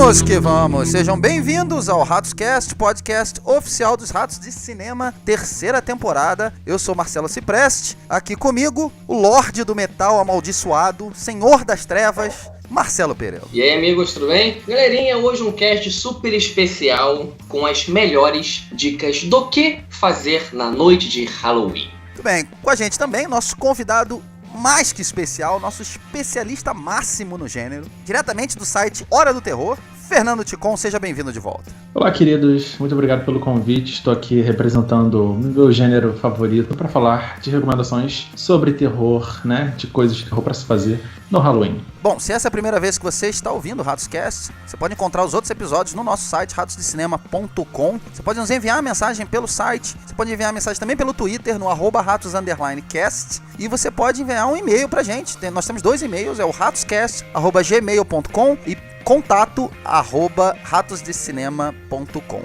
Vamos que vamos! Sejam bem-vindos ao RatosCast, podcast oficial dos Ratos de Cinema, terceira temporada. Eu sou Marcelo Cipreste, aqui comigo, o Lorde do Metal amaldiçoado, Senhor das Trevas, Marcelo Pereira. E aí, amigos, tudo bem? Galerinha, hoje um cast super especial com as melhores dicas do que fazer na noite de Halloween. Muito bem, com a gente também, nosso convidado mais que especial, nosso especialista máximo no gênero, diretamente do site Hora do Terror, Fernando Ticon, seja bem-vindo de volta. Olá, queridos, muito obrigado pelo convite. Estou aqui representando o meu gênero favorito para falar de recomendações sobre terror, né, de coisas de terror para se fazer no Halloween. Bom, se essa é a primeira vez que você está ouvindo o RatosCast, você pode encontrar os outros episódios no nosso site, ratosdecinema.com. Você pode nos enviar a mensagem pelo site, você pode enviar a mensagem também pelo Twitter, no @ratos_cast, e você pode enviar um e-mail pra gente. Nós temos 2 e-mails, é o ratoscast@gmail.com e contato@ratosdecinema.com.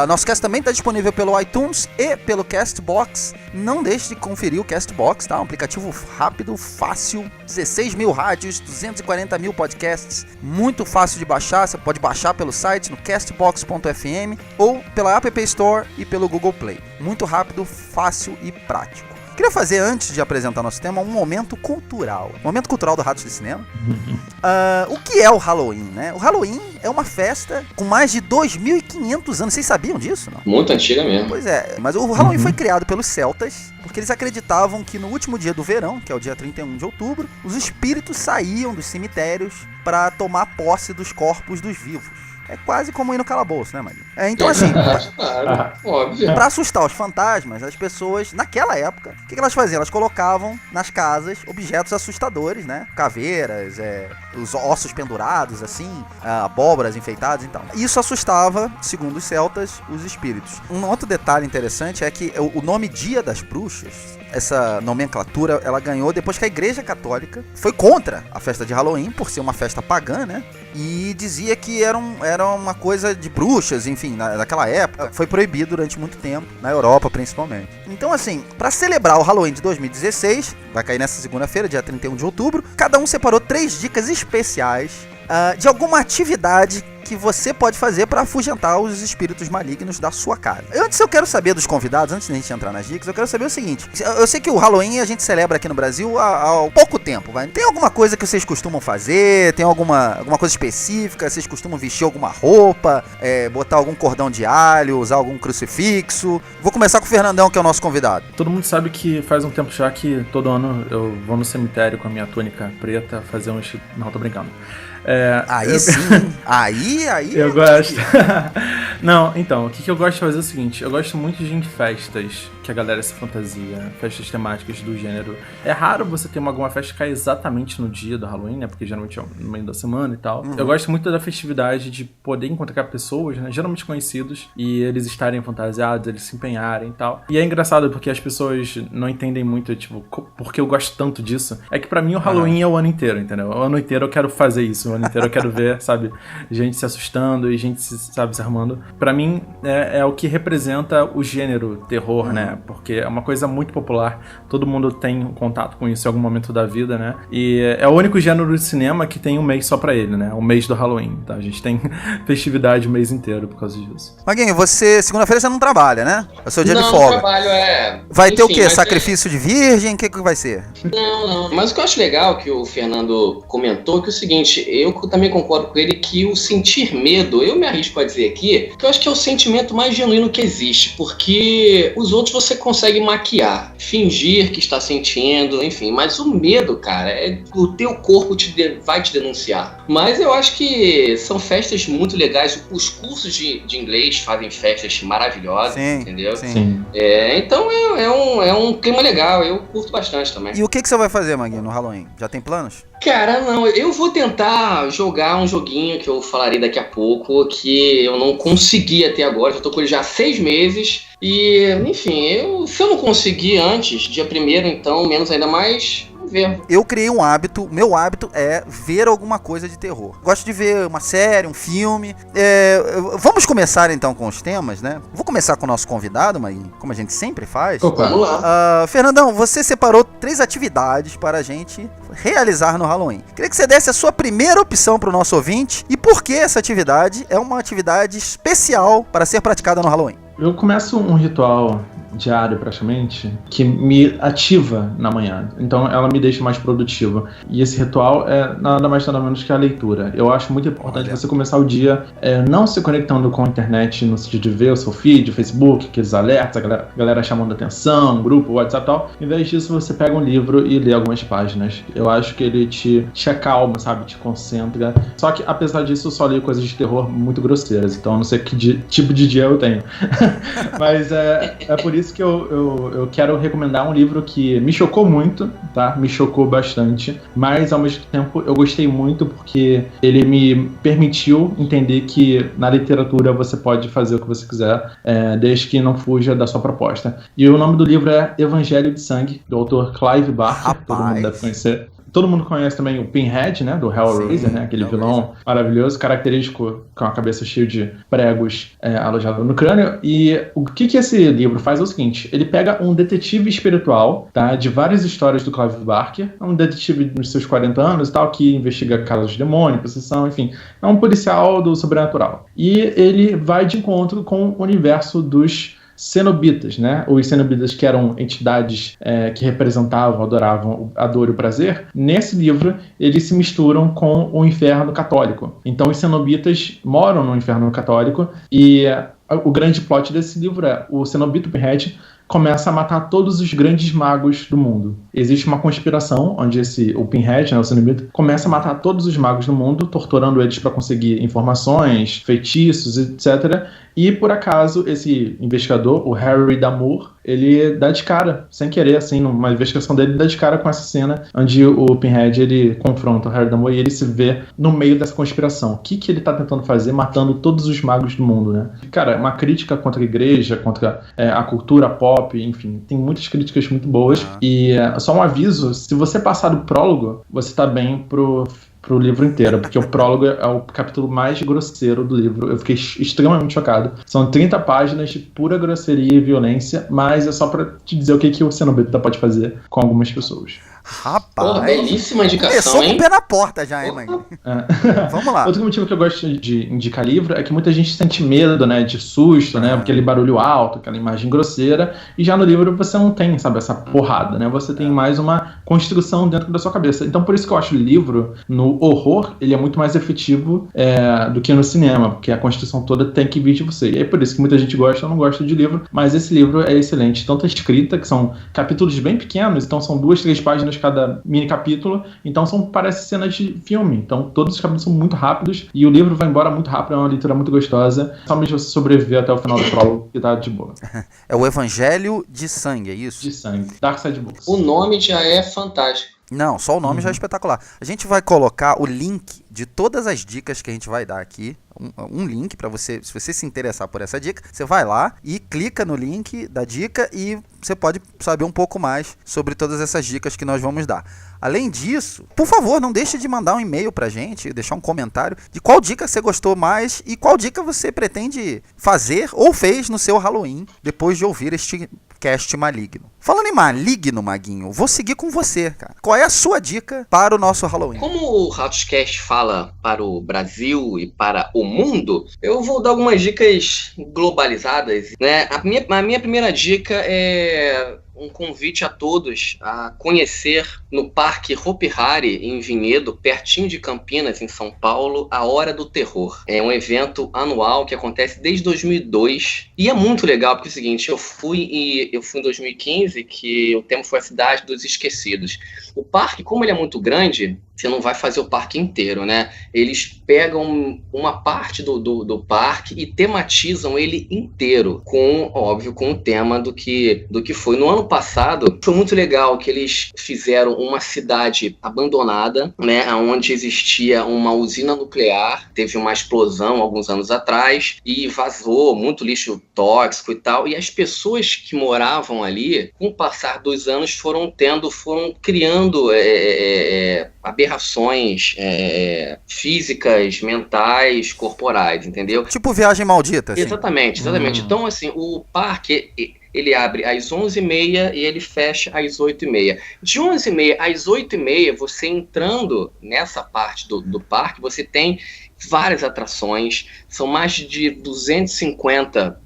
Nosso cast também está disponível pelo iTunes e pelo Castbox. Não deixe de conferir o Castbox, tá? Um aplicativo rápido, fácil, 16 mil rádios, 240 mil podcasts, muito fácil de baixar. Você pode baixar pelo site no castbox.fm ou pela App Store e pelo Google Play. Muito rápido, fácil e prático. Queria fazer, antes de apresentar nosso tema, um momento cultural. Momento cultural do Ratos de Cinema. O que é o Halloween, né? O Halloween é uma festa com mais de 2.500 anos. Vocês sabiam disso, não? Muito antiga mesmo. Pois é, mas o Halloween foi criado pelos celtas, porque eles acreditavam que no último dia do verão, que é o dia 31 de outubro, os espíritos saíam dos cemitérios para tomar posse dos corpos dos vivos. É quase como ir no calabouço, né, Maria? Então, assim, claro, óbvio. Pra assustar os fantasmas, as pessoas, naquela época, o que elas faziam? Elas colocavam nas casas objetos assustadores, né? Caveiras, os ossos pendurados, assim, abóboras enfeitadas e tal. Isso assustava, segundo os celtas, os espíritos. Um outro detalhe interessante é que o nome Dia das Bruxas, essa nomenclatura, ela ganhou depois que a Igreja Católica foi contra a festa de Halloween, por ser uma festa pagã, né? E dizia que era uma coisa de bruxas, enfim, naquela época. Foi proibido durante muito tempo, na Europa principalmente. Então, assim, para celebrar o Halloween de 2016, vai cair nessa segunda-feira, dia 31 de outubro, cada um separou 3 dicas especiais de alguma atividade que você pode fazer para afugentar os espíritos malignos da sua casa. Antes eu quero saber dos convidados, antes de a gente entrar nas dicas, eu quero saber o seguinte. Eu sei que o Halloween a gente celebra aqui no Brasil há pouco tempo, vai? Tem alguma coisa que vocês costumam fazer? Tem alguma coisa específica? Vocês costumam vestir alguma roupa? Botar algum cordão de alho? Usar algum crucifixo? Vou começar com o Fernandão, que é o nosso convidado. Todo mundo sabe que faz um tempo já que todo ano eu vou no cemitério com a minha túnica preta fazer um... Não, tô brincando. Aí sim, aí eu gosto. Não, então, o que eu gosto de fazer é o seguinte: eu gosto muito de ir em festas que a galera se fantasia, festas temáticas do gênero. É raro você ter alguma festa que cai exatamente no dia do Halloween, né? Porque geralmente é no meio da semana e tal. Eu gosto muito da festividade de poder encontrar pessoas, né? Geralmente conhecidos, e eles estarem fantasiados, eles se empenharem e tal. E é engraçado porque as pessoas não entendem muito, tipo, porque eu gosto tanto disso. É que pra mim o Halloween é o ano inteiro, entendeu? O ano inteiro eu quero fazer isso. O ano inteiro eu quero ver, sabe, gente se assustando e gente, se armando. Pra mim, é o que representa o gênero terror, né? Porque é uma coisa muito popular. Todo mundo tem contato com isso em algum momento da vida, né? E é o único gênero de cinema que tem um mês só pra ele, né? O mês do Halloween. Tá? A gente tem festividade o mês inteiro por causa disso. Maguinho, segunda-feira você não trabalha, né? É o seu dia de folga. Não, trabalho, Vai ter o quê? Sacrifício de virgem? O que vai ser? Não. Mas o que eu acho legal que o Fernando comentou, que é o seguinte, eu também concordo com ele que o sentir medo, eu me arrisco a dizer aqui, que eu acho que é o sentimento mais genuíno que existe, porque os outros você consegue maquiar, fingir que está sentindo, enfim, mas o medo, cara, o teu corpo vai te denunciar. Mas eu acho que são festas muito legais, os cursos de inglês fazem festas maravilhosas, sim, entendeu? Sim. Então é um clima legal, eu curto bastante também. E o que você vai fazer, Maguinho, no Halloween? Já tem planos? Cara, não, eu vou tentar jogar um joguinho que eu falarei daqui a pouco, que eu não consegui até agora, já tô com ele já há 6 meses, E, enfim, se eu não conseguir antes, dia 1º, então, menos ainda mais, vamos ver. Eu criei um hábito, meu hábito é ver alguma coisa de terror. Gosto de ver uma série, um filme. Vamos começar então com os temas, né? Vou começar com o nosso convidado, mas como a gente sempre faz. Opa. Vamos lá. Fernandão, você separou 3 atividades para a gente realizar no Halloween. Queria que você desse a sua primeira opção para o nosso ouvinte e por que essa atividade é uma atividade especial para ser praticada no Halloween. Eu começo um ritual diário, praticamente, que me ativa na manhã. Então, ela me deixa mais produtivo. E esse ritual é nada mais nada menos que a leitura. Eu acho muito importante você começar o dia não se conectando com a internet no sentido de ver o seu feed, o Facebook, aqueles alertas, a galera chamando atenção, grupo, WhatsApp e tal. Em vez disso, você pega um livro e lê algumas páginas. Eu acho que ele te acalma, sabe? Te concentra. Só que, apesar disso, eu só leio coisas de terror muito grosseiras. Então, eu não sei que tipo de dia eu tenho. Mas é por isso que eu quero recomendar um livro que me chocou muito, tá? Me chocou bastante, mas ao mesmo tempo eu gostei muito porque ele me permitiu entender que na literatura você pode fazer o que você quiser, desde que não fuja da sua proposta. E o nome do livro é Evangelho de Sangue, do autor Clive Barker. Todo mundo deve conhecer. Todo mundo conhece também o Pinhead, né, do Hellraiser, né, aquele vilão maravilhoso, característico, com a cabeça cheia de pregos alojados no crânio. E o que esse livro faz é o seguinte: ele pega um detetive espiritual, tá, de várias histórias do Clive Barker, um detetive nos seus 40 anos e tal, que investiga casos de demônio, possessão, enfim, é um policial do sobrenatural. E ele vai de encontro com o universo dos cenobitas, né? Os cenobitas, que eram entidades que representavam, adoravam a dor e o prazer. Nesse livro, eles se misturam com o inferno católico. Então, os cenobitas moram no inferno católico e o grande plot desse livro é o cenobita Pinhead começa a matar todos os grandes magos do mundo. Existe uma conspiração onde o Pinhead, né, o cenobita, começa a matar todos os magos do mundo, torturando eles para conseguir informações, feitiços, etc. E, por acaso, esse investigador, o Harry Damour, ele dá de cara, sem querer, assim, numa investigação dele, ele dá de cara com essa cena onde o Pinhead, ele confronta o Harry Damour e ele se vê no meio dessa conspiração. O que ele tá tentando fazer, matando todos os magos do mundo, né? Cara, uma crítica contra a igreja, contra a cultura pop, enfim, tem muitas críticas muito boas. E só um aviso, se você passar do prólogo, você tá bem pro livro inteiro, porque o prólogo é o capítulo mais grosseiro do livro. Eu fiquei extremamente chocado. São 30 páginas de pura grosseria e violência, mas é só pra te dizer o que o cenobita pode fazer com algumas pessoas. Rapaz, belíssima indicação, começou hein? com o pé na porta já, hein, mãe? Vamos lá. Outro motivo que eu gosto de indicar livro é que muita gente sente medo, né, de susto, né, aquele barulho alto, aquela imagem grosseira, e já no livro você não tem, sabe, essa porrada, né, você tem mais uma construção dentro da sua cabeça. Então por isso que eu acho o livro, no horror, ele é muito mais efetivo do que no cinema, porque a construção toda tem que vir de você. E é por isso que muita gente gosta ou não gosta de livro, mas esse livro é excelente. Tanto a escrita, que são capítulos bem pequenos, então são 2, 3 páginas cada mini capítulo, então parece cenas de filme, então todos os capítulos são muito rápidos e o livro vai embora muito rápido, é uma leitura muito gostosa, somente você sobreviver até o final do prólogo e tá de boa. É o Evangelho de Sangue, é isso? De Sangue, Dark Side Books. O nome já é fantástico. Não, só o nome já é espetacular. A gente vai colocar o link de todas as dicas que a gente vai dar aqui, um link para você, se você se interessar por essa dica, você vai lá e clica no link da dica e você pode saber um pouco mais sobre todas essas dicas que nós vamos dar. Além disso, por favor, não deixe de mandar um e-mail pra gente, deixar um comentário de qual dica você gostou mais e qual dica você pretende fazer ou fez no seu Halloween depois de ouvir este cast maligno. Falando em maligno, Maguinho, vou seguir com você, cara. Qual é a sua dica para o nosso Halloween? Como o Ratoscast fala para o Brasil e para o mundo, eu vou dar algumas dicas globalizadas, né? A minha primeira dica é um convite a todos a conhecer no Parque Hopi Hari, em Vinhedo, pertinho de Campinas, em São Paulo, a Hora do Terror. É um evento anual que acontece desde 2002 e é muito legal porque é o seguinte, eu fui em 2015, que o tema foi a Cidade dos Esquecidos. O parque, como ele é muito grande, você não vai fazer o parque inteiro, né? Eles pegam uma parte do parque e tematizam ele inteiro, óbvio, com o tema do que foi. No ano passado, foi muito legal que eles fizeram uma cidade abandonada, né? Onde existia uma usina nuclear, teve uma explosão alguns anos atrás e vazou muito lixo tóxico e tal. E as pessoas que moravam ali, com o passar dos anos, foram criando aberrações físicas, mentais, corporais, entendeu? Tipo Viagem Maldita, assim. Exatamente. Então, assim, o parque, ele abre às 11h30 e ele fecha às 8h30. De 11h30 às 8h30, você entrando nessa parte do parque, você tem várias atrações, são mais de 250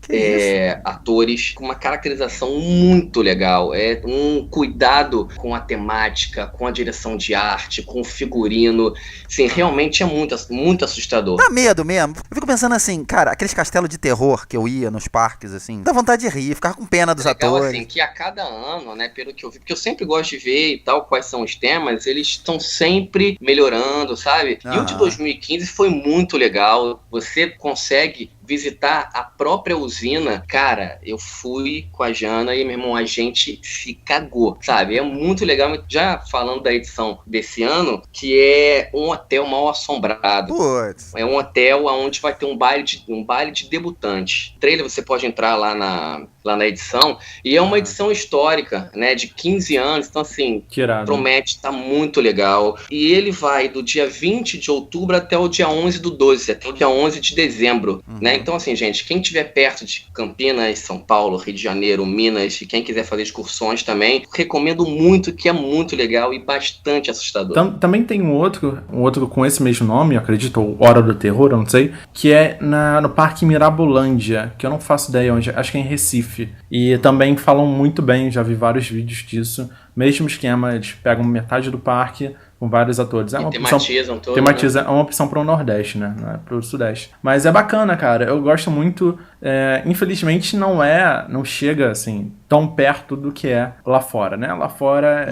atores, com uma caracterização muito legal, um cuidado com a temática, com a direção de arte, com o figurino, assim, realmente é muito, muito assustador. Dá medo mesmo. Eu fico pensando assim, cara, aqueles castelos de terror que eu ia nos parques, assim, dá vontade de rir, ficar com pena dos atores. Assim, que a cada ano, né, pelo que eu vi, porque eu sempre gosto de ver e tal, quais são os temas, eles estão sempre melhorando, sabe? E o de 2015 foi muito legal, você consegue visitar a própria usina. Cara, eu fui com a Jana e, meu irmão, a gente se cagou, sabe? É muito legal. Já falando da edição desse ano, que é um hotel mal assombrado. Putz. É um hotel onde vai ter um baile de debutantes. Trailer você pode entrar lá na edição, e é uma edição histórica, né, de 15 anos, então assim, promete, tá muito legal. E ele vai do dia 20 de outubro até o dia 11/12, até o dia 11 de dezembro, né? Então assim, gente, quem estiver perto de Campinas, São Paulo, Rio de Janeiro, Minas, e quem quiser fazer excursões também, recomendo muito, que é muito legal e bastante assustador. Também tem um outro com esse mesmo nome, eu acredito, Hora do Terror, eu não sei, que é no Parque Mirabolândia, que eu não faço ideia onde, acho que é em Recife. E também falam muito bem, já vi vários vídeos disso. Mesmo esquema, eles pegam metade do parque com vários atores. É uma opção para o Nordeste, né? Não é para o Sudeste. Mas é bacana, cara. Eu gosto muito. Infelizmente não chega assim tão perto do que é lá fora, né? Lá fora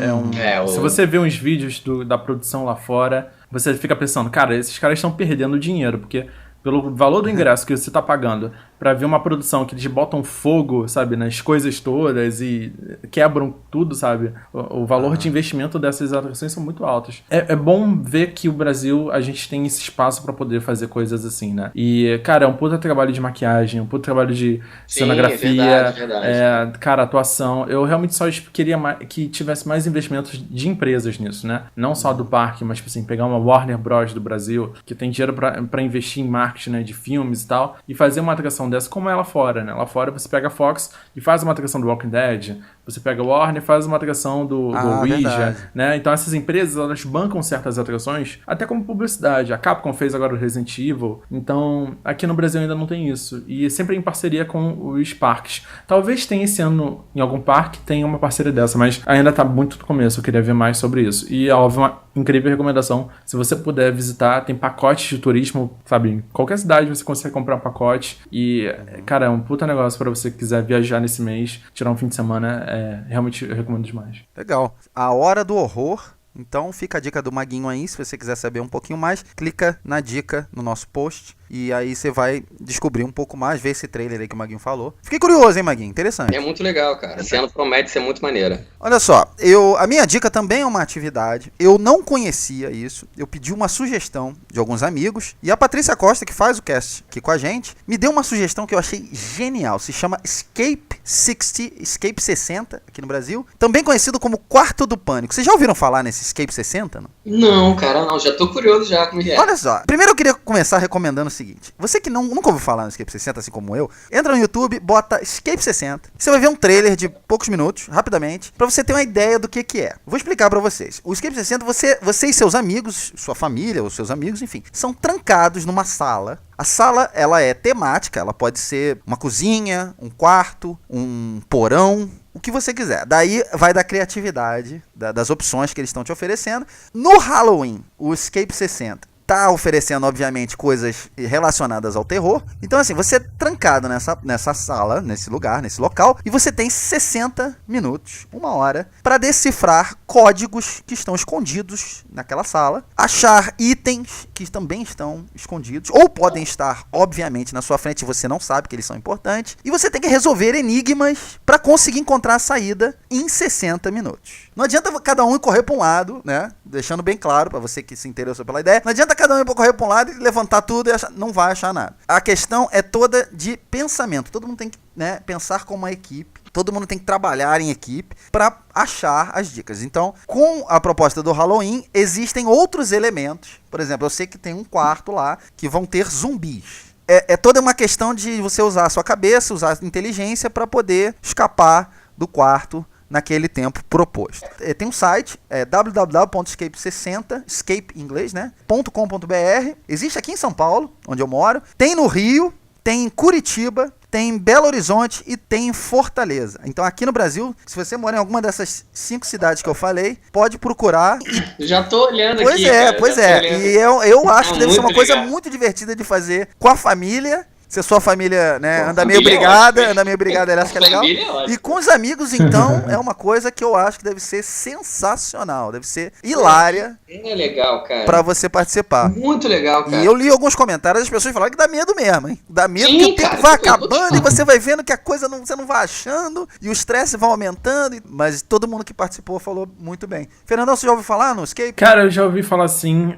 se você vê uns vídeos da produção lá fora, você fica pensando, cara, esses caras estão perdendo dinheiro, porque pelo valor do ingresso que você tá pagando pra ver uma produção que eles botam fogo, sabe, nas coisas todas e quebram tudo, sabe? O valor de investimento dessas atrações são muito altos. É bom ver que o Brasil, a gente tem esse espaço pra poder fazer coisas assim, né? E, cara, é um puta trabalho de maquiagem, um puta trabalho de cenografia, é verdade. Cara, atuação. Eu realmente só queria que tivesse mais investimentos de empresas nisso, né? Não só do parque, mas, tipo assim, pegar uma Warner Bros. Do Brasil, que tem dinheiro pra investir em marketing, né, de filmes e tal, e fazer uma atração dessa como é lá fora, né? Lá fora você pega a Fox e faz uma atração do Walking Dead, você pega o Warner e faz uma atração do Ouija, né? Então essas empresas, elas bancam certas atrações, até como publicidade. A Capcom fez agora o Resident Evil, então aqui no Brasil ainda não tem isso. E sempre em parceria com os parques. Talvez tenha esse ano, em algum parque, tenha uma parceria dessa, mas ainda tá muito no começo, eu queria ver mais sobre isso. E, óbvio, uma incrível recomendação, se você puder visitar, tem pacotes de turismo, sabe? Em qualquer cidade você consegue comprar um pacote e, cara, é um puta negócio pra você que quiser viajar nesse mês, tirar um fim de semana, realmente eu recomendo demais. Legal. A Hora do Horror. Então fica a dica do Maguinho aí, se você quiser saber um pouquinho mais, clica na dica no nosso post e aí você vai descobrir um pouco mais, ver esse trailer aí que o Maguinho falou. Fiquei curioso, hein, Maguinho? Interessante. É muito legal, cara. Esse ano promete ser muito maneiro. Olha só, a minha dica também é uma atividade. Eu não conhecia isso. Eu pedi uma sugestão de alguns amigos e a Patrícia Costa, que faz o cast aqui com a gente, me deu uma sugestão que eu achei genial. Se chama Escape 60 aqui no Brasil, também conhecido como Quarto do Pânico. Vocês já ouviram falar nesse Escape 60? Não, cara, não. Já tô curioso já como é. Olha só, primeiro eu queria começar recomendando o seguinte. Você que nunca ouviu falar no Escape 60, assim como eu, entra no YouTube, bota Escape 60. Você vai ver um trailer de poucos minutos, rapidamente, pra você ter uma ideia do que é. Vou explicar pra vocês. O Escape 60, você e seus amigos, sua família ou seus amigos, enfim, são trancados numa sala. A sala, ela é temática, ela pode ser uma cozinha, um quarto, um porão, o que você quiser. Daí vai da criatividade, das opções que eles estão te oferecendo. No Halloween, o Escape 60 tá oferecendo, obviamente, coisas relacionadas ao terror. Então, assim, você é trancado nessa sala, nesse lugar, nesse local, e você tem 60 minutos, 1 hora, para decifrar códigos que estão escondidos naquela sala, achar itens que também estão escondidos, ou podem estar, obviamente, na sua frente e você não sabe que eles são importantes, e você tem que resolver enigmas para conseguir encontrar a saída em 60 minutos. Não adianta cada um correr para um lado, né? Deixando bem claro para você que se interessou pela ideia. Não adianta cada um correr para um lado e levantar tudo e não vai achar nada. A questão é toda de pensamento. Todo mundo tem que, né, pensar como uma equipe. Todo mundo tem que trabalhar em equipe para achar as dicas. Então, com a proposta do Halloween, existem outros elementos. Por exemplo, eu sei que tem um quarto lá que vão ter zumbis. É toda uma questão de você usar a sua cabeça, usar a inteligência para poder escapar do quarto naquele tempo proposto. Tem um site, www.escape60, escape em inglês, né? .com.br. Existe aqui em São Paulo, onde eu moro. Tem no Rio, tem em Curitiba, tem em Belo Horizonte e tem em Fortaleza. Então aqui no Brasil, se você mora em alguma dessas 5 cidades que eu falei, pode procurar. Já tô olhando pois aqui. Pois é. E eu acho que deve ser uma coisa legal. Muito divertida de fazer com a família. Se a sua família, né, anda meio brigada, ela acha que é legal. E com os amigos, então, é uma coisa que eu acho que deve ser sensacional, deve ser hilária. É legal, cara. Pra você participar. Muito legal, cara. E eu li alguns comentários das pessoas falando que dá medo mesmo, hein? Dá medo. Sim, que o tempo cara, vai acabando e você vai vendo que a coisa você não vai achando e o estresse vai aumentando. Mas todo mundo que participou falou muito bem. Fernandão, você já ouviu falar no Escape? Cara, eu já ouvi falar assim.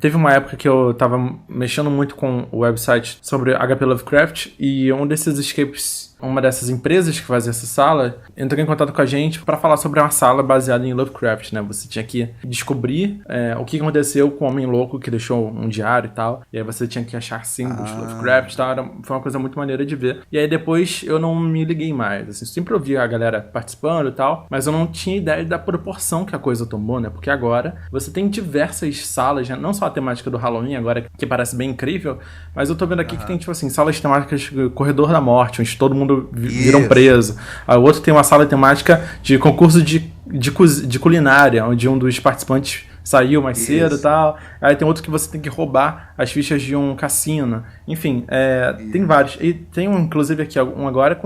Teve uma época que eu tava mexendo muito com o website sobre HP Lovecraft e um desses escapes, uma dessas empresas que fazia essa sala, entrou em contato com a gente para falar sobre uma sala baseada em Lovecraft, né? Você tinha que descobrir o que aconteceu com o homem louco que deixou um diário e tal, e aí você tinha que achar símbolos de Lovecraft e tal, foi uma coisa muito maneira de ver. E aí depois eu não me liguei mais, assim, sempre ouvi a galera participando e tal, mas eu não tinha ideia da proporção que a coisa tomou, né? Porque agora você tem diversas salas, né? Não só a temática do Halloween agora, que parece bem incrível, mas eu tô vendo aqui que tem, tipo assim, salas temáticas Corredor da Morte, onde todo mundo viram preso. O outro tem uma sala temática de concurso de culinária, onde um dos participantes saiu mais cedo e tal. Aí tem outro que você tem que roubar as fichas de um cassino. Enfim, tem vários. E tem um, inclusive, aqui, um agora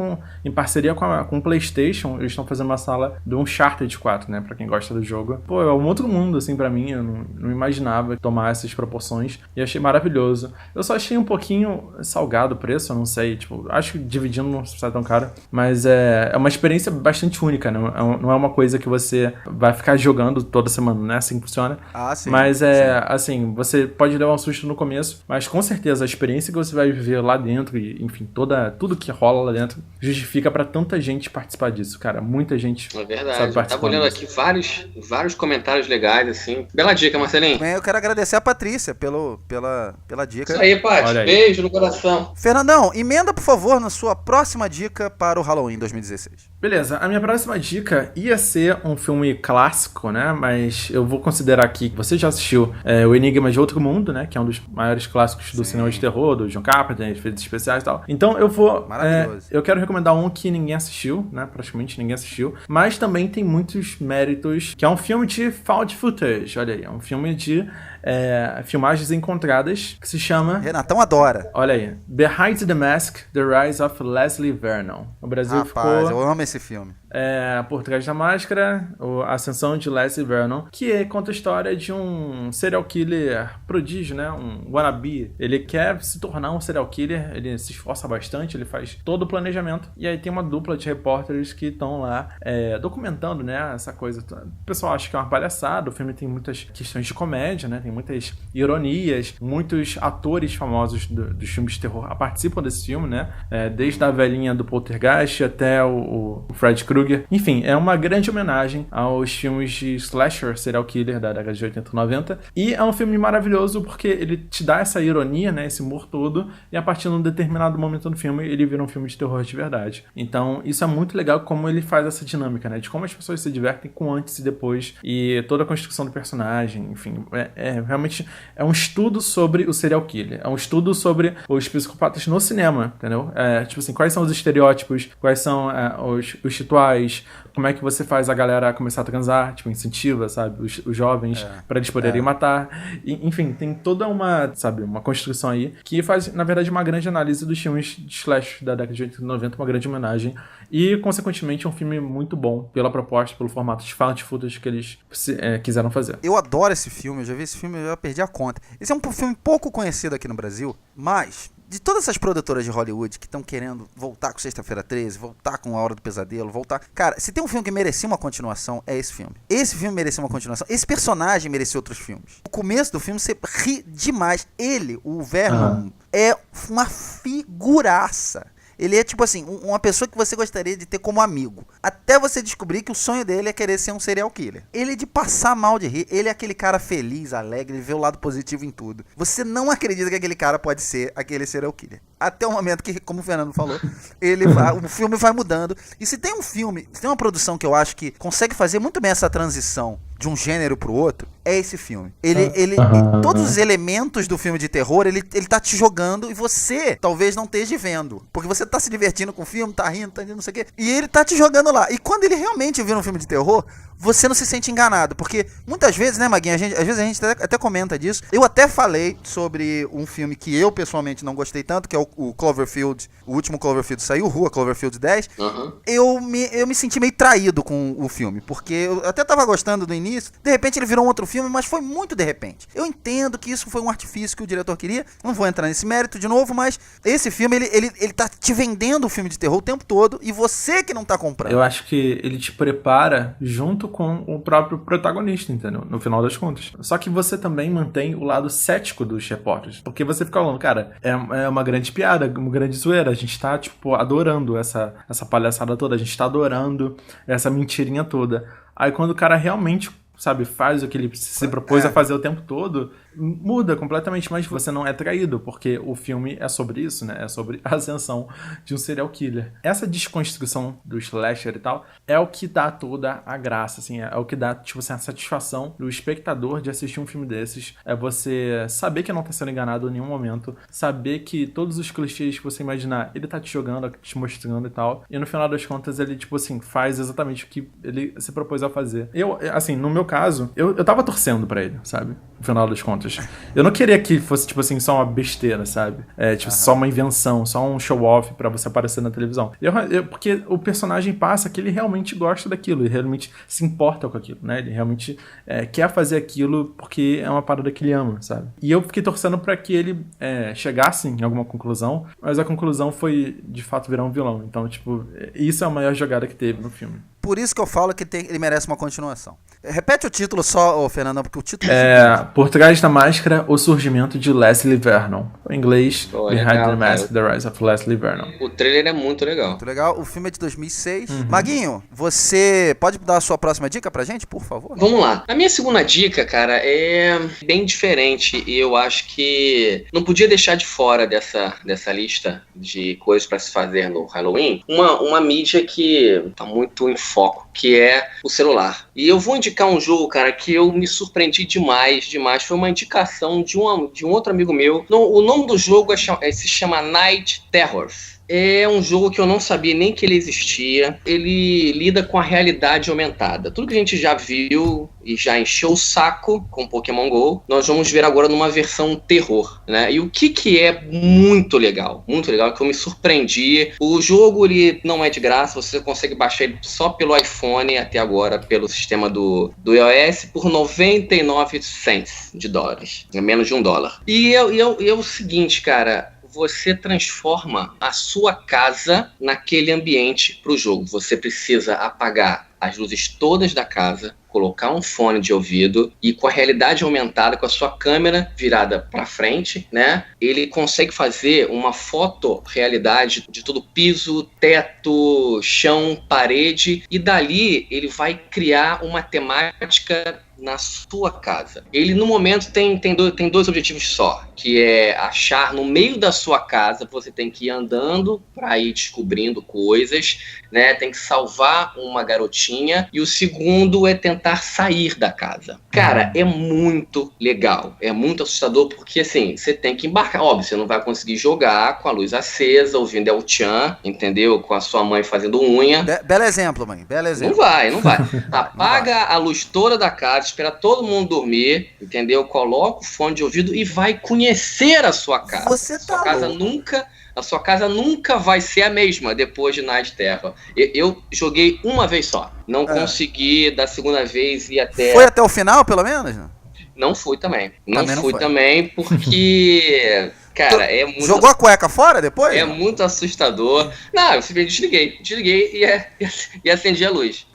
em parceria com o PlayStation. Eles estão fazendo uma sala do Uncharted 4, né? Pra quem gosta do jogo. Pô, é um outro mundo, assim, pra mim. Eu não imaginava tomar essas proporções. E achei maravilhoso. Eu só achei um pouquinho salgado o preço, eu não sei. Tipo, acho que dividindo não sai tão caro. Mas é uma experiência bastante única, né? Não é uma coisa que você vai ficar jogando toda semana, né? Assim que funciona. Sim. Mas assim, você pode levar um susto no começo, mas com certeza a experiência que você vai viver lá dentro e, enfim, tudo que rola lá dentro justifica pra tanta gente participar disso, cara. Muita gente É verdade. sabe participar. Tava olhando aqui vários comentários legais, assim. Bela dica, Marcelinho. Eu quero agradecer a Patrícia pela dica. Isso aí, Paty. Beijo no coração. Fernandão, emenda, por favor, na sua próxima dica para o Halloween 2016. Beleza, a minha próxima dica ia ser um filme clássico, né? Mas eu vou considerar aqui que você já assistiu O Enigma de Outro Mundo, né? Que é um dos maiores clássicos do cinema de terror, do John Carpenter, efeitos especiais e tal. Então eu vou... eu quero recomendar um que ninguém assistiu, né? Praticamente ninguém assistiu. Mas também tem muitos méritos, que é um filme de found footage. Olha aí, é um filme de filmagens encontradas, que se chama... Renatão adora. Olha aí. Behind the Mask, The Rise of Leslie Vernon. O Brasil ficou... eu amo esse filme. Por Trás da Máscara, a Ascensão de Leslie Vernon, que conta a história de um serial killer prodígio, né? Um wannabe. Ele quer se tornar um serial killer, ele se esforça bastante, ele faz todo o planejamento, e aí tem uma dupla de repórteres que estão lá documentando, né? Essa coisa. O pessoal acha que é uma palhaçada, o filme tem muitas questões de comédia, né? Tem muitas ironias, muitos atores famosos dos filmes de terror participam desse filme, né? Desde a velhinha do Poltergeist até o Fred Krueger. Enfim, é uma grande homenagem aos filmes de slasher, serial killer da década de 80 e 90. E é um filme maravilhoso porque ele te dá essa ironia, né, esse humor todo, e a partir de um determinado momento do filme, ele vira um filme de terror de verdade. Então, isso é muito legal como ele faz essa dinâmica, né, de como as pessoas se divertem com antes e depois, e toda a construção do personagem, enfim, realmente é um estudo sobre o serial killer, é um estudo sobre os psicopatas no cinema, entendeu? Tipo assim, quais são os estereótipos, quais são os rituais, faz... Como é que você faz a galera começar a transar, tipo, incentiva, sabe, os jovens pra eles poderem matar. Enfim, tem toda uma, sabe, uma construção aí que faz, na verdade, uma grande análise dos filmes de slash da década de 80 e 90, uma grande homenagem. E, consequentemente, é um filme muito bom pela proposta, pelo formato de found footage que eles quiseram fazer. Eu adoro esse filme, eu já vi esse filme, eu já perdi a conta. Esse é um filme pouco conhecido aqui no Brasil, mas... de todas essas produtoras de Hollywood que estão querendo voltar com Sexta-feira 13, voltar com A Hora do Pesadelo, voltar... Cara, se tem um filme que merecia uma continuação, é esse filme. Esse filme merecia uma continuação. Esse personagem merecia outros filmes. O começo do filme, você ri demais. Ele, o Vernon, é uma figuraça. Ele é tipo assim, uma pessoa que você gostaria de ter como amigo. Até você descobrir que o sonho dele é querer ser um serial killer. Ele é de passar mal de rir. Ele é aquele cara feliz, alegre, ele vê o lado positivo em tudo. Você não acredita que aquele cara pode ser aquele serial killer. Até o momento que, como o Fernando falou, o filme vai mudando. E se tem um filme, se tem uma produção que eu acho que consegue fazer muito bem essa transição de um gênero pro outro, é esse filme. Todos os elementos do filme de terror, ele tá te jogando e você talvez não esteja vendo. Porque você tá se divertindo com o filme, tá rindo, não sei o quê. E ele tá te jogando lá. E quando ele realmente vira um filme de terror, você não se sente enganado. Porque muitas vezes, né, Maguinha, às vezes a gente até comenta disso. Eu até falei sobre um filme que eu pessoalmente não gostei tanto, que é o Cloverfield. O último Cloverfield saiu, Rua Cloverfield 10. Eu me senti meio traído com o filme. Porque eu até tava gostando do início. De repente ele virou um outro filme, mas foi muito de repente. Eu entendo que isso foi um artifício que o diretor queria. Não vou entrar nesse mérito de novo, mas esse filme, ele tá te vendendo o filme de terror o tempo todo e você que não tá comprando. Eu acho que ele te prepara junto com o próprio protagonista, entendeu? No final das contas. Só que você também mantém o lado cético dos repórteres. Porque você fica falando, cara, é uma grande piada, uma grande zoeira. A gente tá, tipo, adorando essa palhaçada toda. A gente tá adorando essa mentirinha toda. Aí quando o cara realmente, sabe, faz o que ele se propôs a fazer o tempo todo, muda completamente, mas você não é traído, porque o filme é sobre isso, né? É sobre a ascensão de um serial killer. Essa desconstrução do slasher e tal é o que dá toda a graça, assim, é o que dá, tipo assim, a satisfação do espectador de assistir um filme desses. É você saber que não tá sendo enganado em nenhum momento, saber que todos os clichês que você imaginar, ele tá te jogando, te mostrando e tal, e no final das contas ele, tipo assim, faz exatamente o que ele se propôs a fazer. Eu, assim, no meu caso, eu tava torcendo pra ele, sabe? No final das contas. Eu não queria que fosse, tipo assim, só uma besteira, sabe? Tipo, só uma invenção, só um show-off pra você aparecer na televisão. Porque o personagem passa que ele realmente gosta daquilo, ele realmente se importa com aquilo, né? Ele realmente quer fazer aquilo porque é uma parada que ele ama, sabe? E eu fiquei torcendo pra que ele chegasse em alguma conclusão, mas a conclusão foi, de fato, virar um vilão. Então, tipo, isso é a maior jogada que teve no filme. Por isso que eu falo que ele merece uma continuação. Repete o título só, Fernando, porque o título... Por Trás da Máscara, o surgimento de Leslie Vernon. Em inglês, Behind the Mask, The Rise of Leslie Vernon. O trailer é muito legal. Muito legal. O filme é de 2006. Maguinho, você pode dar a sua próxima dica pra gente, por favor? Vamos lá. A minha segunda dica, cara, é bem diferente e eu acho que não podia deixar de fora dessa lista de coisas pra se fazer no Halloween uma mídia que tá muito em foco, que é o celular. E eu vou indicar um jogo, cara, que eu me surpreendi demais. Foi uma indicação de um outro amigo meu. O nome do jogo se chama Night Terrors. É um jogo que eu não sabia nem que ele existia. Ele lida com a realidade aumentada. Tudo que a gente já viu e já encheu o saco com Pokémon GO, nós vamos ver agora numa versão terror, né? E o que é muito legal, que eu me surpreendi. O jogo, ele não é de graça, você consegue baixar ele só pelo iPhone até agora, pelo sistema do iOS, por 99 cents de dólares, é menos de $1. E é o seguinte, cara, você transforma a sua casa naquele ambiente para o jogo. Você precisa apagar as luzes todas da casa, colocar um fone de ouvido e com a realidade aumentada, com a sua câmera virada para frente, né? Ele consegue fazer uma fotorrealidade de todo piso, teto, chão, parede, e dali ele vai criar uma temática na sua casa. Ele, no momento, tem dois objetivos só, que é achar no meio da sua casa, você tem que ir andando para ir descobrindo coisas, né? Tem que salvar uma garotinha, e o segundo é tentar sair da casa. Cara, é muito legal, é muito assustador, porque assim, você tem que embarcar, óbvio, você não vai conseguir jogar com a luz acesa, ouvindo El Chan, entendeu? Com a sua mãe fazendo unha. Belo exemplo, mãe, belo exemplo. Não vai. Apaga a luz toda da casa, espera todo mundo dormir, entendeu? Coloca o fone de ouvido e vai conhecer a sua casa. Você tá A sua casa nunca vai ser a mesma depois de Night Terror. Eu joguei uma vez só. Não consegui da segunda vez ir até... Foi até o final, pelo menos? Não fui também. Não fui também, porque... Cara, é muito... Jogou a cueca fora depois? É muito assustador. Não, eu simplesmente desliguei e acendi a luz.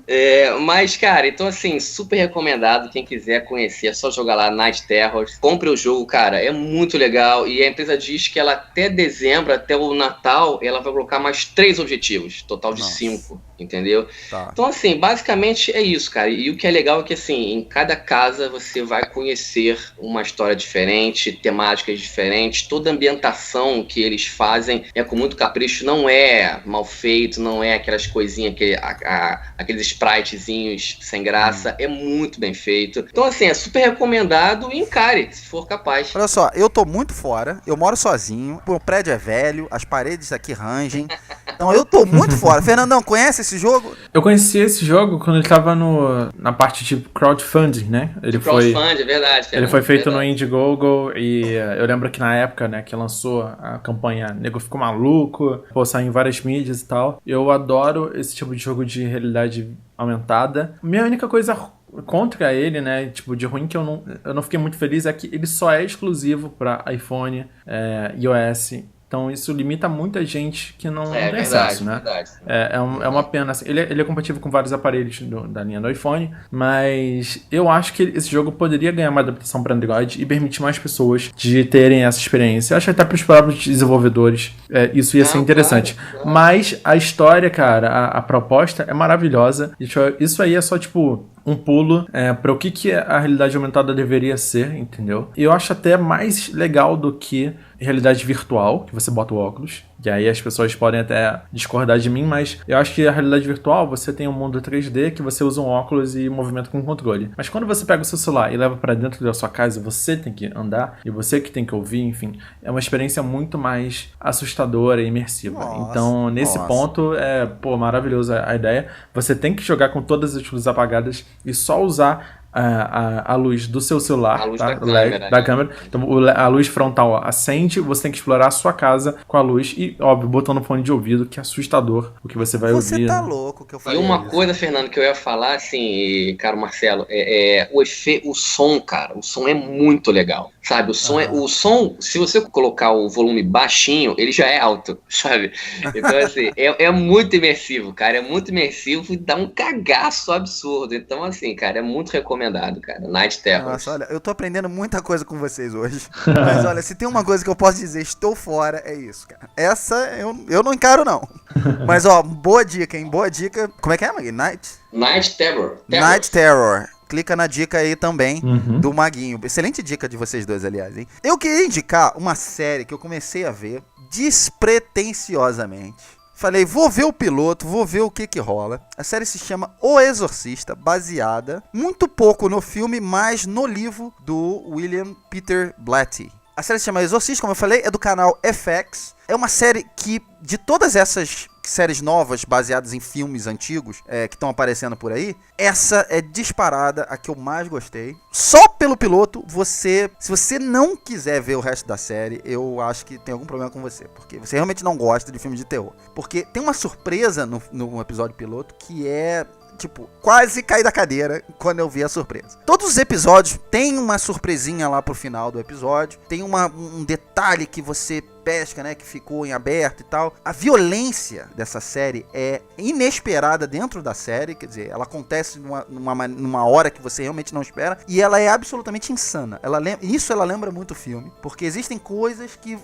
Mas, cara, então assim, super recomendado. Quem quiser conhecer, é só jogar lá Night Terror. Compre o jogo, cara, é muito legal. E a empresa diz que ela até dezembro, até o Natal, ela vai colocar mais 3 objetivos, total de 5, entendeu? Tá. Então, assim, basicamente é isso, cara. E o que é legal é que, assim, em cada casa você vai conhecer uma história diferente, temáticas diferentes. Toda a ambientação que eles fazem é com muito capricho, não é mal feito, não é aquelas coisinhas, aqueles spritezinhos sem graça, é muito bem feito. Então, assim, é super recomendado e encare, se for capaz. Olha só, eu tô muito fora, eu moro sozinho, o prédio é velho, as paredes aqui rangem, então eu tô muito fora. Fernandão, conhece esse jogo? Eu conheci esse jogo quando ele tava na parte de crowdfunding, né? Crowdfunding, é verdade. Ele foi feito no Indiegogo e eu lembro que na época, né, que lançou a campanha, o nego ficou maluco, saiu em várias mídias e tal. Eu adoro esse tipo de jogo de realidade aumentada. Minha única coisa contra ele, né, tipo, de ruim que eu não fiquei muito feliz é que ele só é exclusivo para iPhone, iOS. Então isso limita muita gente que não tem acesso, né? Verdade. É uma pena. Assim, ele é compatível com vários aparelhos da linha do iPhone, mas eu acho que esse jogo poderia ganhar uma adaptação para Android e permitir mais pessoas de terem essa experiência. Eu acho que até para os próprios desenvolvedores isso ia ser interessante. Claro. Mas a história, cara, a proposta é maravilhosa. Isso aí é só, tipo, um pulo para o que a realidade aumentada deveria ser, entendeu? E eu acho até mais legal do que realidade virtual, que você bota o óculos, e aí as pessoas podem até discordar de mim, mas eu acho que a realidade virtual, você tem um mundo 3D que você usa um óculos e movimenta com controle. Mas quando você pega o seu celular e leva para dentro da sua casa, você tem que andar, e você que tem que ouvir, enfim, é uma experiência muito mais assustadora e imersiva. Então, nesse ponto, maravilhoso a ideia. Você tem que jogar com todas as luzes apagadas e só usar a luz do seu celular, a luz tá? da câmera. Então a luz frontal acende, você tem que explorar a sua casa com a luz e, óbvio, botando fone de ouvido, que é assustador o que você vai ouvir. Você tá louco que eu falei. E uma coisa, Fernando, que eu ia falar, assim, cara, Marcelo, o som, cara, o som é muito legal, sabe? O som, se você colocar o volume baixinho, ele já é alto, sabe? Então, assim, é muito imersivo, cara, é muito imersivo e dá um cagaço absurdo. Então, assim, cara, é muito recomendado, cara. Night Terror. Nossa, olha, eu tô aprendendo muita coisa com vocês hoje. Mas olha, se tem uma coisa que eu posso dizer, estou fora, é isso, cara. Essa eu não encaro, não. Mas, ó, boa dica, hein? Boa dica. Como é que é, Magui? Night Terror. Night Terror. Clica na dica aí também do Maguinho. Excelente dica de vocês dois, aliás, hein? Eu queria indicar uma série que eu comecei a ver despretensiosamente. Falei, vou ver o piloto, vou ver o que rola. A série se chama O Exorcista, baseada muito pouco no filme, mas no livro do William Peter Blatty. A série se chama Exorcista, como eu falei, é do canal FX. É uma série que, de todas essas séries novas baseadas em filmes antigos que estão aparecendo por aí, essa é disparada a que eu mais gostei. Só pelo piloto, se você não quiser ver o resto da série, eu acho que tem algum problema com você, porque você realmente não gosta de filme de terror. Porque tem uma surpresa no episódio piloto que é... tipo, quase caí da cadeira quando eu vi a surpresa. Todos os episódios tem uma surpresinha lá pro final do episódio. Tem um detalhe que você pesca, né, que ficou em aberto e tal. A violência dessa série é inesperada dentro da série, quer dizer, ela acontece numa hora que você realmente não espera, e ela é absolutamente insana. Ela lembra muito o filme, porque existem coisas que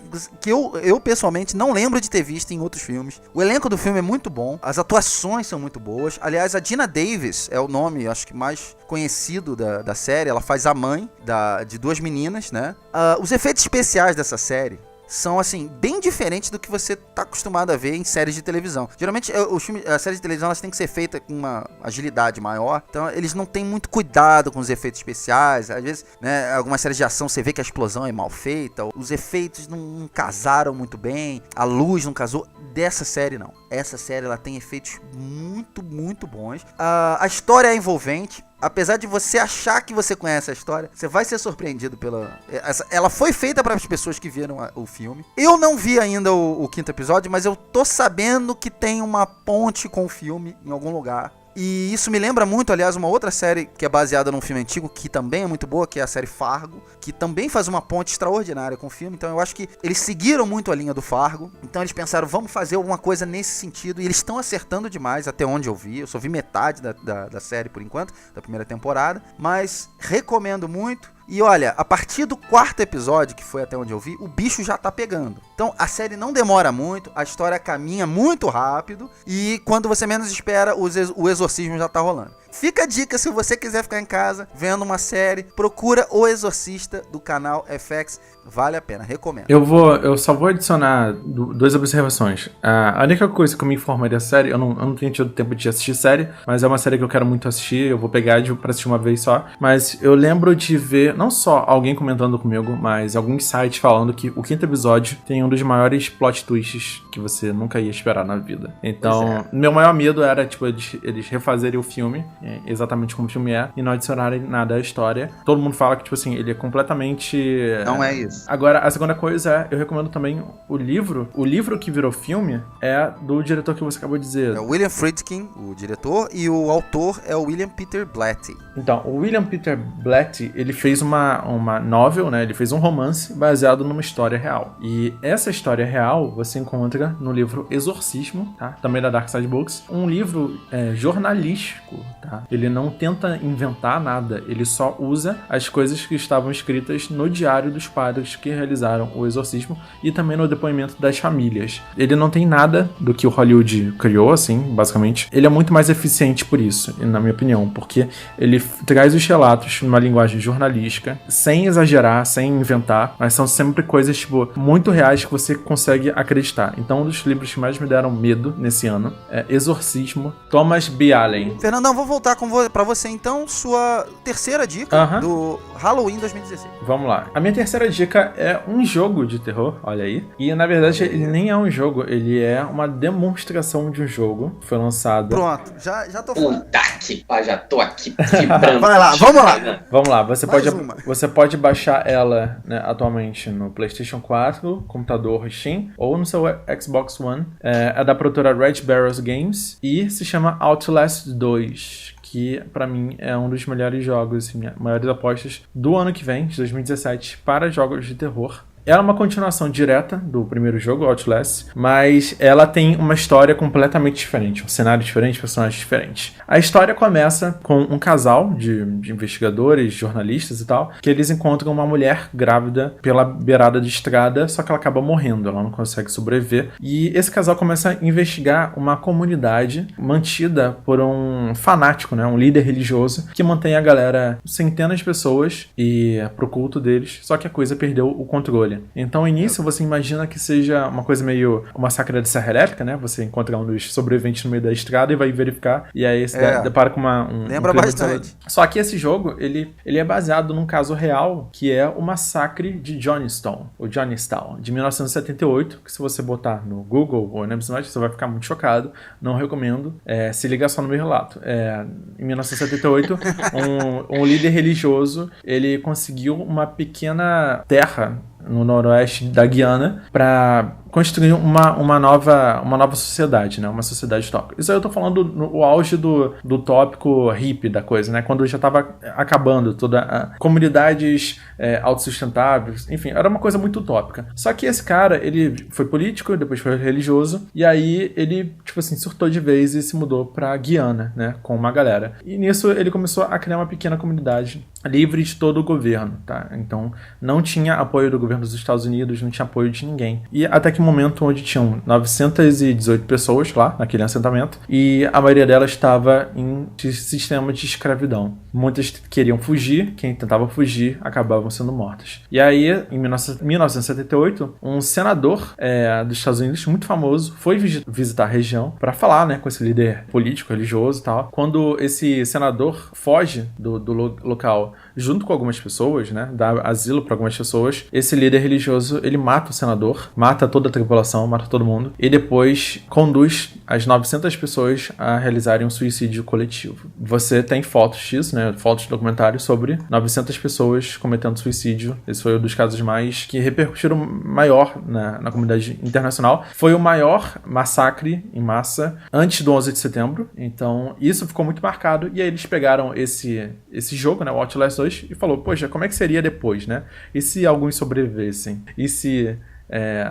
eu pessoalmente não lembro de ter visto em outros filmes. O elenco do filme é muito bom, as atuações são muito boas. Aliás, a Geena Davis é o nome, acho que mais conhecido da série. Ela faz a mãe de duas meninas, né? Os efeitos especiais dessa série são, assim, bem diferentes do que você tá acostumado a ver em séries de televisão. Geralmente, as séries de televisão, elas têm que ser feitas com uma agilidade maior. Então, eles não têm muito cuidado com os efeitos especiais. Às vezes, né, algumas séries de ação, você vê que a explosão é mal feita. Os efeitos não casaram muito bem. A luz não casou. Dessa série, não. Essa série, ela tem efeitos muito, muito bons. A história é envolvente. Apesar de você achar que você conhece a história, você vai ser surpreendido ela foi feita para as pessoas que viram o filme. Eu não vi ainda o quinto episódio, mas eu tô sabendo que tem uma ponte com o filme em algum lugar. E isso me lembra muito, aliás, uma outra série que é baseada num filme antigo, que também é muito boa, que é a série Fargo, que também faz uma ponte extraordinária com o filme. Então eu acho que eles seguiram muito a linha do Fargo. Então eles pensaram, vamos fazer alguma coisa nesse sentido. E eles estão acertando demais, até onde eu vi. Eu só vi metade da série por enquanto, da primeira temporada. Mas recomendo muito. E olha, a partir do quarto episódio, que foi até onde eu vi, o bicho já tá pegando. Então a série não demora muito, a história caminha muito rápido, e quando você menos espera, o exorcismo já tá rolando. Fica a dica, se você quiser ficar em casa vendo uma série, procura O Exorcista do canal FX, vale a pena, recomendo. Eu só vou adicionar duas observações. A única coisa que eu me informei dessa série, eu não tenho tido tempo de assistir série, mas é uma série que eu quero muito assistir, eu vou pegar pra assistir uma vez só, mas eu lembro de ver, não só alguém comentando comigo, mas alguns sites falando que o quinto episódio tem um dos maiores plot twists que você nunca ia esperar na vida. Então, meu maior medo era, tipo, eles refazerem o filme, exatamente como o filme é, e não adicionarem nada à história. Todo mundo fala que, tipo assim, ele é completamente... Não é isso. Agora, a segunda coisa eu recomendo também o livro. O livro que virou filme é do diretor que você acabou de dizer. É o William Friedkin, o diretor, e o autor é o William Peter Blatty. Então, o William Peter Blatty, ele fez uma novel, né? Ele fez um romance baseado numa história real. E essa história real você encontra no livro Exorcismo, tá? Também da Dark Side Books. Um livro jornalístico, tá? Ele não tenta inventar nada, ele só usa as coisas que estavam escritas no diário dos padres que realizaram o exorcismo e também no depoimento das famílias. Ele não tem nada do que o Hollywood criou, assim, basicamente. Ele é muito mais eficiente por isso, na minha opinião, porque ele traz os relatos numa linguagem jornalística, sem exagerar, sem inventar, mas são sempre coisas, tipo, muito reais que você consegue acreditar. Então, um dos livros que mais me deram medo nesse ano é Exorcismo, Thomas B. Allen. Fernandão, vou voltar pra você, então, sua terceira dica do Halloween 2016. Vamos lá. A minha terceira dica é um jogo de terror, olha aí. E, na verdade, ele nem é um jogo, ele é uma demonstração de um jogo. Foi lançado... Pronto, já tô falando. Puta que pá, já tô aqui vibrando. Vai lá, vamos lá. Vamos lá, você pode baixar ela, né, atualmente no PlayStation 4, computador Steam, ou no seu Xbox One. É da produtora Red Barrels Games e se chama Outlast 2. Que pra mim é um dos melhores jogos, assim, maiores apostas do ano que vem, de 2017, para jogos de terror. Ela é uma continuação direta do primeiro jogo, Outlast, mas ela tem uma história completamente diferente, um cenário diferente, personagens diferentes. A história começa com um casal de investigadores, jornalistas e tal, que eles encontram uma mulher grávida pela beirada de estrada, só que ela acaba morrendo, ela não consegue sobreviver. E esse casal começa a investigar uma comunidade mantida por um fanático, né, um líder religioso, que mantém a galera, centenas de pessoas, e pro culto deles, só que a coisa perdeu o controle. Então, ao início, você imagina que seja uma coisa meio o massacre da Serra Elétrica, né? Você encontra um dos sobreviventes no meio da estrada e vai verificar, e aí você depara com Lembra bastante. Só que esse jogo, ele é baseado num caso real, que é o massacre de Johnstown, de 1978, que se você botar no Google ou na Amazon, você vai ficar muito chocado, não recomendo, se liga só no meu relato. Em 1978, um líder religioso, ele conseguiu uma pequena terra no noroeste da Guiana para construir uma nova sociedade, né? Uma sociedade utópica. Isso aí eu tô falando no auge do tópico hippie da coisa, né? Quando já tava acabando toda a comunidades autossustentáveis, enfim, era uma coisa muito utópica. Só que esse cara, ele foi político, depois foi religioso, e aí ele, tipo assim, surtou de vez e se mudou pra Guiana, né? Com uma galera. E nisso ele começou a criar uma pequena comunidade livre de todo o governo, tá? Então, não tinha apoio do governo dos Estados Unidos, não tinha apoio de ninguém. E até que momento onde tinham 918 pessoas lá, naquele assentamento, e a maioria delas estava em sistema de escravidão. Muitas queriam fugir, quem tentava fugir acabavam sendo mortas. E aí, em 1978, um senador dos Estados Unidos, muito famoso, foi visitar a região para falar, né, com esse líder político, religioso e tal. Quando esse senador foge do local junto com algumas pessoas, né, dá asilo para algumas pessoas, esse líder religioso, ele mata o senador, mata toda a tripulação, mata todo mundo, e depois conduz as 900 pessoas a realizarem um suicídio coletivo. Você tem fotos disso, né, fotos documentários sobre 900 pessoas cometendo suicídio. Esse foi um dos casos mais que repercutiram maior na comunidade internacional. Foi o maior massacre em massa antes do 11 de setembro, então isso ficou muito marcado, e aí eles pegaram esse jogo, né, o Outlast 2, e falou, poxa, como é que seria depois, né? E se alguns sobrevivessem? E se,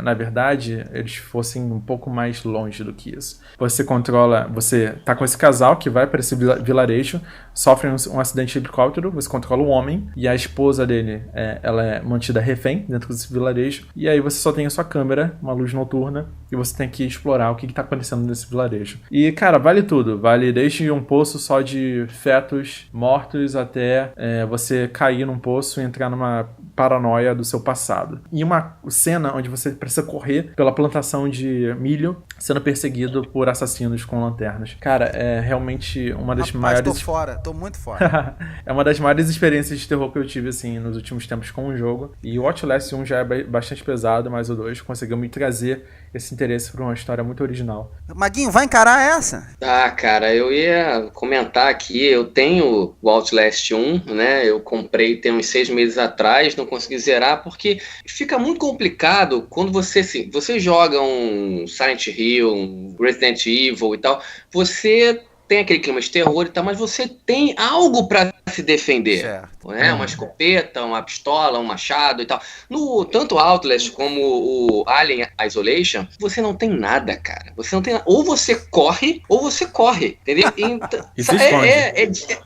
na verdade, eles fossem um pouco mais longe do que isso? Você tá com esse casal que vai para esse vilarejo, sofre um acidente de helicóptero, você controla o homem, e a esposa dele, ela é mantida refém dentro desse vilarejo, e aí você só tem a sua câmera, uma luz noturna, e você tem que explorar o que tá acontecendo nesse vilarejo. E, cara, vale tudo. Vale desde um poço só de fetos mortos até você cair num poço e entrar numa paranoia do seu passado. E uma cena onde você precisa correr pela plantação de milho, sendo perseguido por assassinos com lanternas. Cara, é realmente uma das maiores... Tô muito fora. É uma das maiores experiências de terror que eu tive, assim, nos últimos tempos com o jogo. E o Outlast 1 já é bastante pesado, mas o 2 conseguiu me trazer esse interesse por uma história muito original. Maguinho, vai encarar essa? Ah, cara, eu ia comentar aqui, eu tenho o Outlast 1, né, eu comprei tem uns 6 meses atrás, não consegui zerar, porque fica muito complicado quando você joga um Silent Hill, um Resident Evil e tal, você tem aquele clima de terror e tal, mas você tem algo pra se defender. Certo. Né? Uma escopeta, uma pistola, um machado e tal. Tanto o Outlast como o Alien Isolation, você não tem nada, cara. Você não tem nada. Ou você corre, entendeu?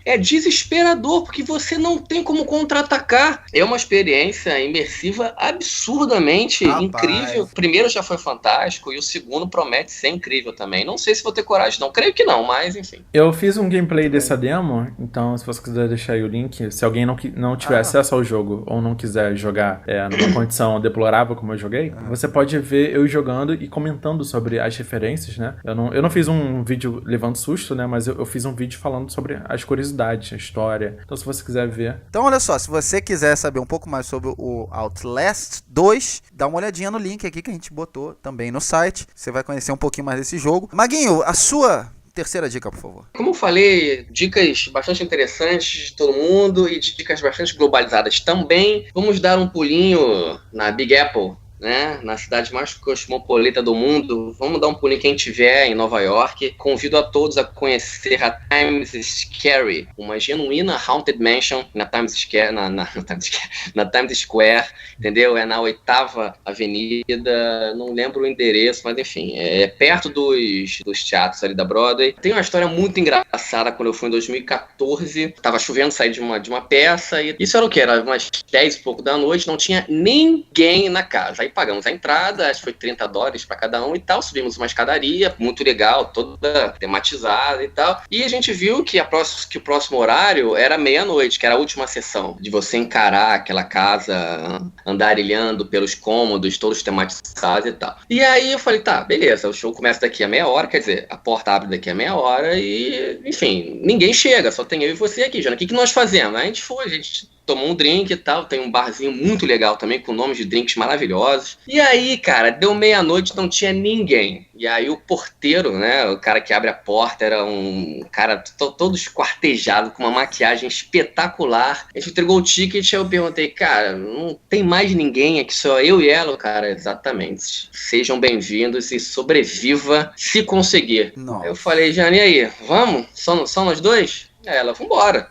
É desesperador, porque você não tem como contra-atacar. É uma experiência imersiva absurdamente incrível. O primeiro já foi fantástico e o segundo promete ser incrível também. Não sei se vou ter coragem, não. Creio que não, mas enfim. Eu fiz um gameplay dessa demo, então se você quiser deixar aí o link, se alguém não tiver acesso ao jogo ou não quiser jogar numa condição deplorável como eu joguei, você pode ver eu jogando e comentando sobre as referências, né? Eu não fiz um vídeo levando susto, né? Mas eu fiz um vídeo falando sobre as curiosidades, a história. Então se você quiser ver... Então olha só, se você quiser saber um pouco mais sobre o Outlast 2, dá uma olhadinha no link aqui que a gente botou também no site. Você vai conhecer um pouquinho mais desse jogo. Maguinho, a sua... terceira dica, por favor. Como eu falei, dicas bastante interessantes de todo mundo e dicas bastante globalizadas também. Vamos dar um pulinho na Big Apple, né? Na cidade mais cosmopolita do mundo. Vamos dar um pulinho quem tiver em Nova York. Convido a todos a conhecer a Times Square, uma genuína Haunted Mansion na Times Square, na Times Square, entendeu? É na 8ª Avenida, não lembro o endereço, mas enfim, é perto dos teatros ali da Broadway. Tem uma história muito engraçada. Quando eu fui em 2014, tava chovendo, saí de uma peça, e isso era o quê? Era umas 10 e pouco da noite, não tinha ninguém na casa. Aí pagamos a entrada, acho que foi $30 para cada um e tal, subimos uma escadaria, muito legal, toda tematizada e tal, e a gente viu que o próximo horário era meia-noite, que era a última sessão, de você encarar aquela casa andarilhando pelos cômodos, todos tematizados e tal. E aí eu falei, tá, beleza, o show começa daqui a meia hora, quer dizer, a porta abre daqui a meia hora e, enfim, ninguém chega, só tem eu e você aqui, Jana. O que nós fazemos? A gente tomou um drink e tal, tem um barzinho muito legal também, com nomes de drinks maravilhosos. E aí, cara, deu meia-noite, não tinha ninguém. E aí o porteiro, né, o cara que abre a porta, era um cara todo esquartejado, com uma maquiagem espetacular. A gente entregou o ticket e eu perguntei, cara, não tem mais ninguém aqui, só eu e ela? Cara, exatamente. Sejam bem-vindos e sobreviva se conseguir. Nossa. Eu falei, Jane, e aí, vamos? Só nós dois? Ela, vambora.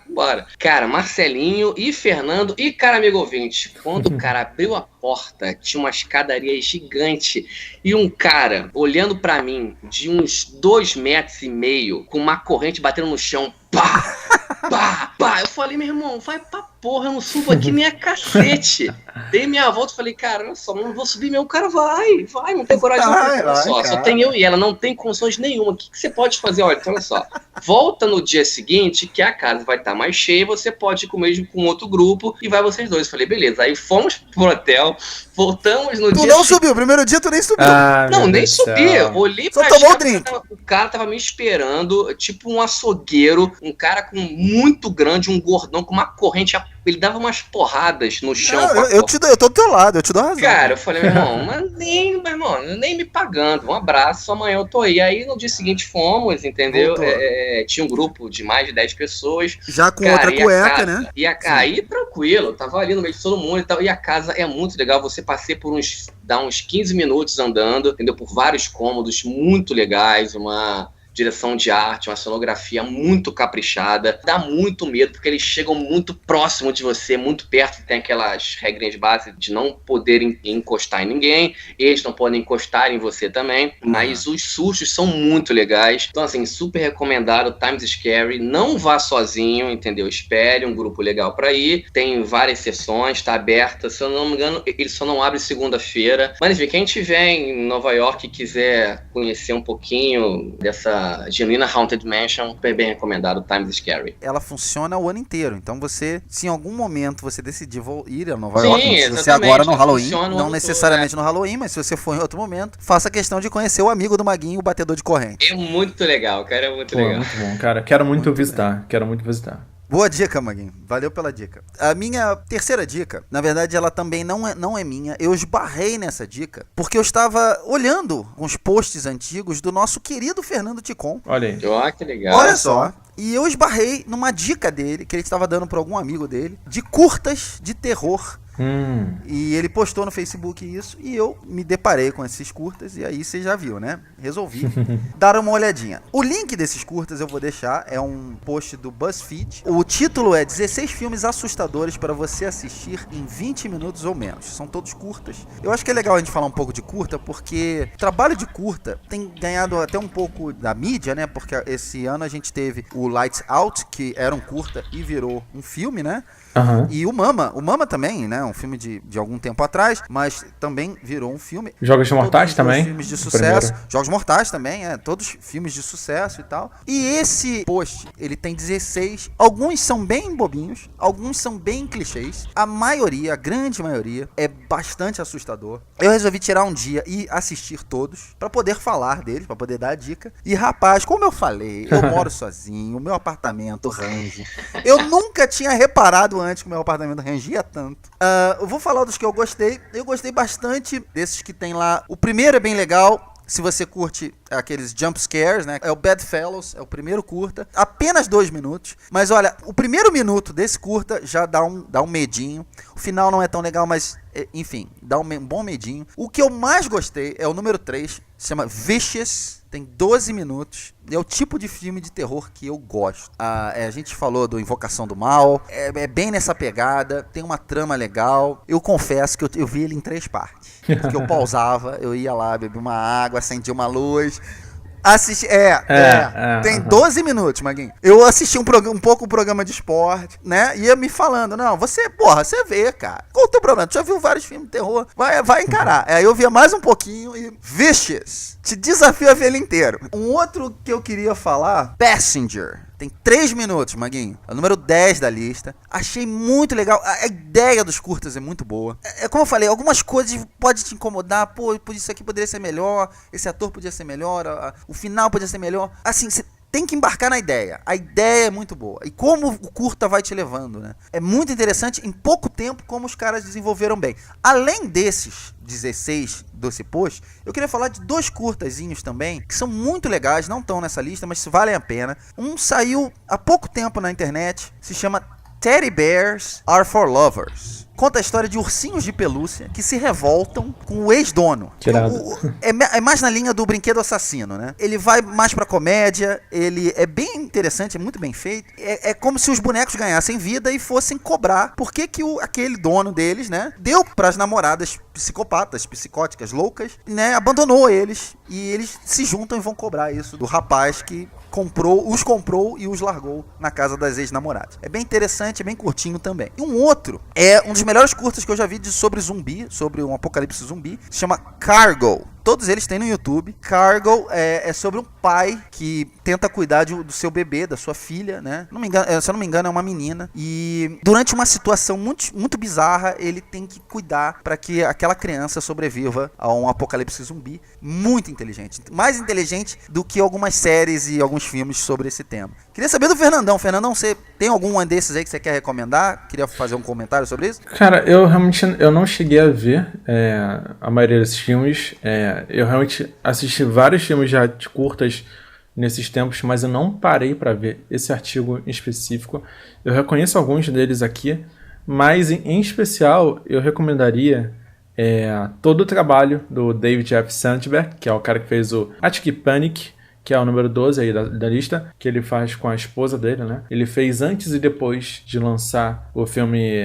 Cara, Marcelinho e Fernando e cara, amigo ouvinte, quando o cara abriu a porta, tinha uma escadaria gigante e um cara olhando pra mim de uns 2,5 metros, com uma corrente batendo no chão, pá! Eu falei, meu irmão, vai pra porra, eu não subo aqui nem a cacete. Dei minha volta e falei, cara, olha só, não vou subir mesmo. O cara vai, não tem coragem. Só tem eu e ela, não tem condições nenhuma. O que você pode fazer? Olha, então, olha só, volta no dia seguinte que a casa vai estar mais cheia, você pode ir com outro grupo e vai vocês dois. Eu falei, beleza. Aí fomos pro hotel, voltamos no dia... Tu não subiu, primeiro dia tu nem subiu. Não, nem subi. Olhei pra só tomou o drink. O cara tava me esperando, tipo um açougueiro, um cara com muito grande, um gordão com uma corrente, ele dava umas porradas no chão. Eu tô do teu lado, eu te dou razão. Cara, eu falei, meu irmão, nem me pagando, um abraço, amanhã eu tô aí. Aí no dia seguinte fomos, entendeu? Tinha um grupo de mais de 10 pessoas. Já com outra cueca, né? E aí tranquilo, tava ali no meio de todo mundo e tal. E a casa é muito legal, você passei por uns 15 minutos andando, entendeu? Por vários cômodos muito legais, uma direção de arte, uma cenografia muito caprichada. Dá muito medo, porque eles chegam muito próximo de você, muito perto. Tem aquelas regrinhas de base de não poderem encostar em ninguém, eles não podem encostar em você também, mas os sustos são muito legais. Então, assim, super recomendado, Times Scary. Não vá sozinho, entendeu? Espere um grupo legal pra ir. Tem várias sessões, tá aberta. Se eu não me engano, ele só não abre segunda-feira. Mas, enfim, quem estiver em Nova York e quiser conhecer um pouquinho dessa genuína Haunted Mansion, foi bem recomendado, Times Scary. Ela funciona o ano inteiro, então você, se em algum momento você decidir ir a Nova York, se você agora no Halloween, não necessariamente no Halloween, mas se você for em outro momento, faça questão de conhecer o amigo do Maguinho, o batedor de corrente. É muito legal, cara, é muito legal. Muito bom, cara, quero muito visitar. Boa dica, Maguinho. Valeu pela dica. A minha terceira dica, na verdade, ela também não é minha. Eu esbarrei nessa dica porque eu estava olhando uns posts antigos do nosso querido Fernando Ticon. Olha aí. Oh, que legal. Olha só. E eu esbarrei numa dica dele, que ele estava dando para algum amigo dele, de curtas de terror. E ele postou no Facebook isso, e eu me deparei com esses curtas, e aí você já viu, né? Resolvi dar uma olhadinha. O link desses curtas eu vou deixar, é um post do BuzzFeed. O título é 16 filmes assustadores para você assistir em 20 minutos ou menos. São todos curtas. Eu acho que é legal a gente falar um pouco de curta, porque o trabalho de curta tem ganhado até um pouco da mídia, né? Porque esse ano a gente teve o Lights Out, que era um curta e virou um filme, né? E o Mama também, né? Um filme de algum tempo atrás, mas também virou um filme. Jogos Mortais também. Filmes de sucesso. Jogos Mortais também, todos filmes de sucesso e tal. E esse post, ele tem 16. Alguns são bem bobinhos, alguns são bem clichês. A maioria, a grande maioria, é bastante assustador. Eu resolvi tirar um dia e assistir todos, pra poder falar deles, pra poder dar a dica. E rapaz, como eu falei, eu moro sozinho, o meu apartamento range. Eu nunca tinha reparado antes que o meu apartamento rangia tanto. Eu vou falar dos que eu gostei. Eu gostei bastante desses que tem lá. O primeiro é bem legal. Se você curte aqueles jump scares, né? É o Bedfellows, é o primeiro curta. Apenas 2 minutos. Mas olha, o primeiro minuto desse curta já dá um medinho. O final não é tão legal, mas enfim, dá um bom medinho. O que eu mais gostei é o número 3. Se chama Vicious. Tem 12 minutos. É o tipo de filme de terror que eu gosto. A gente falou do Invocação do Mal. É bem nessa pegada. Tem uma trama legal. Eu confesso que eu vi ele em 3 partes. Porque eu pausava, eu ia lá, bebia uma água, acendia uma luz. Tem 12 minutos, Maguinho. Eu assisti um pouco o programa de esporte, né? Ia me falando, não, você vê, cara. Qual o teu problema? Tu já viu vários filmes de terror? Vai encarar. Aí eu via mais um pouquinho e... Vicious. Te desafio a ver ele inteiro. Um outro que eu queria falar, Passenger. Tem 3 minutos, Maguinho. É o número 10 da lista. Achei muito legal. A ideia dos curtas é muito boa. É como eu falei, algumas coisas podem te incomodar. Pô, isso aqui poderia ser melhor. Esse ator podia ser melhor. O final podia ser melhor. Assim, você tem que embarcar na ideia. A ideia é muito boa. E como o curta vai te levando, né? É muito interessante, em pouco tempo, como os caras desenvolveram bem. Além desses 16 Doce Post, eu queria falar de 2 curtazinhos também, que são muito legais, não estão nessa lista, mas valem a pena. Um saiu há pouco tempo na internet, se chama Teddy Bears Are For Lovers. Conta a história de ursinhos de pelúcia que se revoltam com o ex-dono. É mais na linha do brinquedo assassino, né? Ele vai mais pra comédia, ele é bem interessante, é muito bem feito. É como se os bonecos ganhassem vida e fossem cobrar por que aquele dono deles, né, deu pras namoradas psicopatas, psicóticas, loucas, né, abandonou eles. E eles se juntam e vão cobrar isso do rapaz que os comprou e os largou na casa das ex-namoradas. É bem interessante, é bem curtinho também. E um outro é um dos melhores curtas que eu já vi sobre zumbi, sobre um apocalipse zumbi, se chama Cargo. Todos eles têm no YouTube. Cargo é sobre um pai que tenta cuidar do seu bebê, da sua filha, né? Se eu não me engano, é uma menina. E durante uma situação muito, muito bizarra, ele tem que cuidar para que aquela criança sobreviva a um apocalipse zumbi. Muito inteligente. Mais inteligente do que algumas séries e alguns filmes sobre esse tema. Queria saber do Fernandão. Fernandão, você tem algum desses aí que você quer recomendar? Queria fazer um comentário sobre isso? Cara, eu não cheguei a ver a maioria desses filmes. Eu realmente assisti vários filmes já de curtas nesses tempos, mas eu não parei para ver esse artigo em específico. Eu reconheço alguns deles aqui, mas em especial eu recomendaria todo o trabalho do David F. Sandberg, que é o cara que fez o Arctic Panic, que é o número 12 aí da lista, que ele faz com a esposa dele, né? Ele fez antes e depois de lançar o filme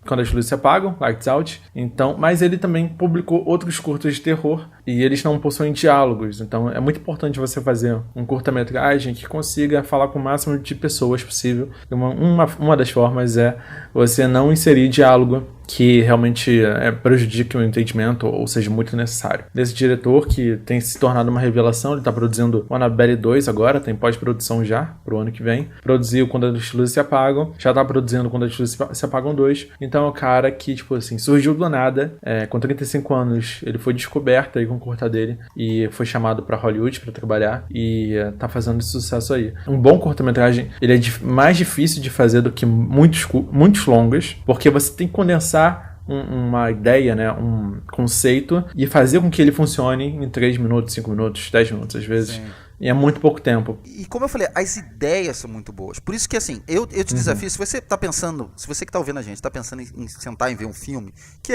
Quando as Luzes Se Apagam, Lights Out. Então, mas ele também publicou outros curtas de terror e eles não possuem diálogos. Então, é muito importante você fazer um curta-metragem que consiga falar com o máximo de pessoas possível. Uma das formas é você não inserir diálogo que realmente prejudique o entendimento ou seja muito necessário. Desse diretor que tem se tornado uma revelação, ele está produzindo o Annabelle 2 agora, tem pós-produção já pro ano que vem. Produziu Quando as Luzes Se Apagam, já está produzindo Quando as Luzes Se Apagam 2. Então é um cara que, tipo assim, surgiu do nada, com 35 anos, ele foi descoberto aí com o curta dele e foi chamado para Hollywood para trabalhar e tá fazendo esse sucesso aí. Um bom curta-metragem, ele é mais difícil de fazer do que muitos longas, porque você tem que condensar uma ideia, né, um conceito e fazer com que ele funcione em 3 minutos, 5 minutos, 10 minutos às vezes. Sim. E é muito pouco tempo. E como eu falei, as ideias são muito boas. Por isso que, assim, eu te desafio, se você tá pensando, se você que tá ouvindo a gente, tá pensando em sentar e ver um filme, que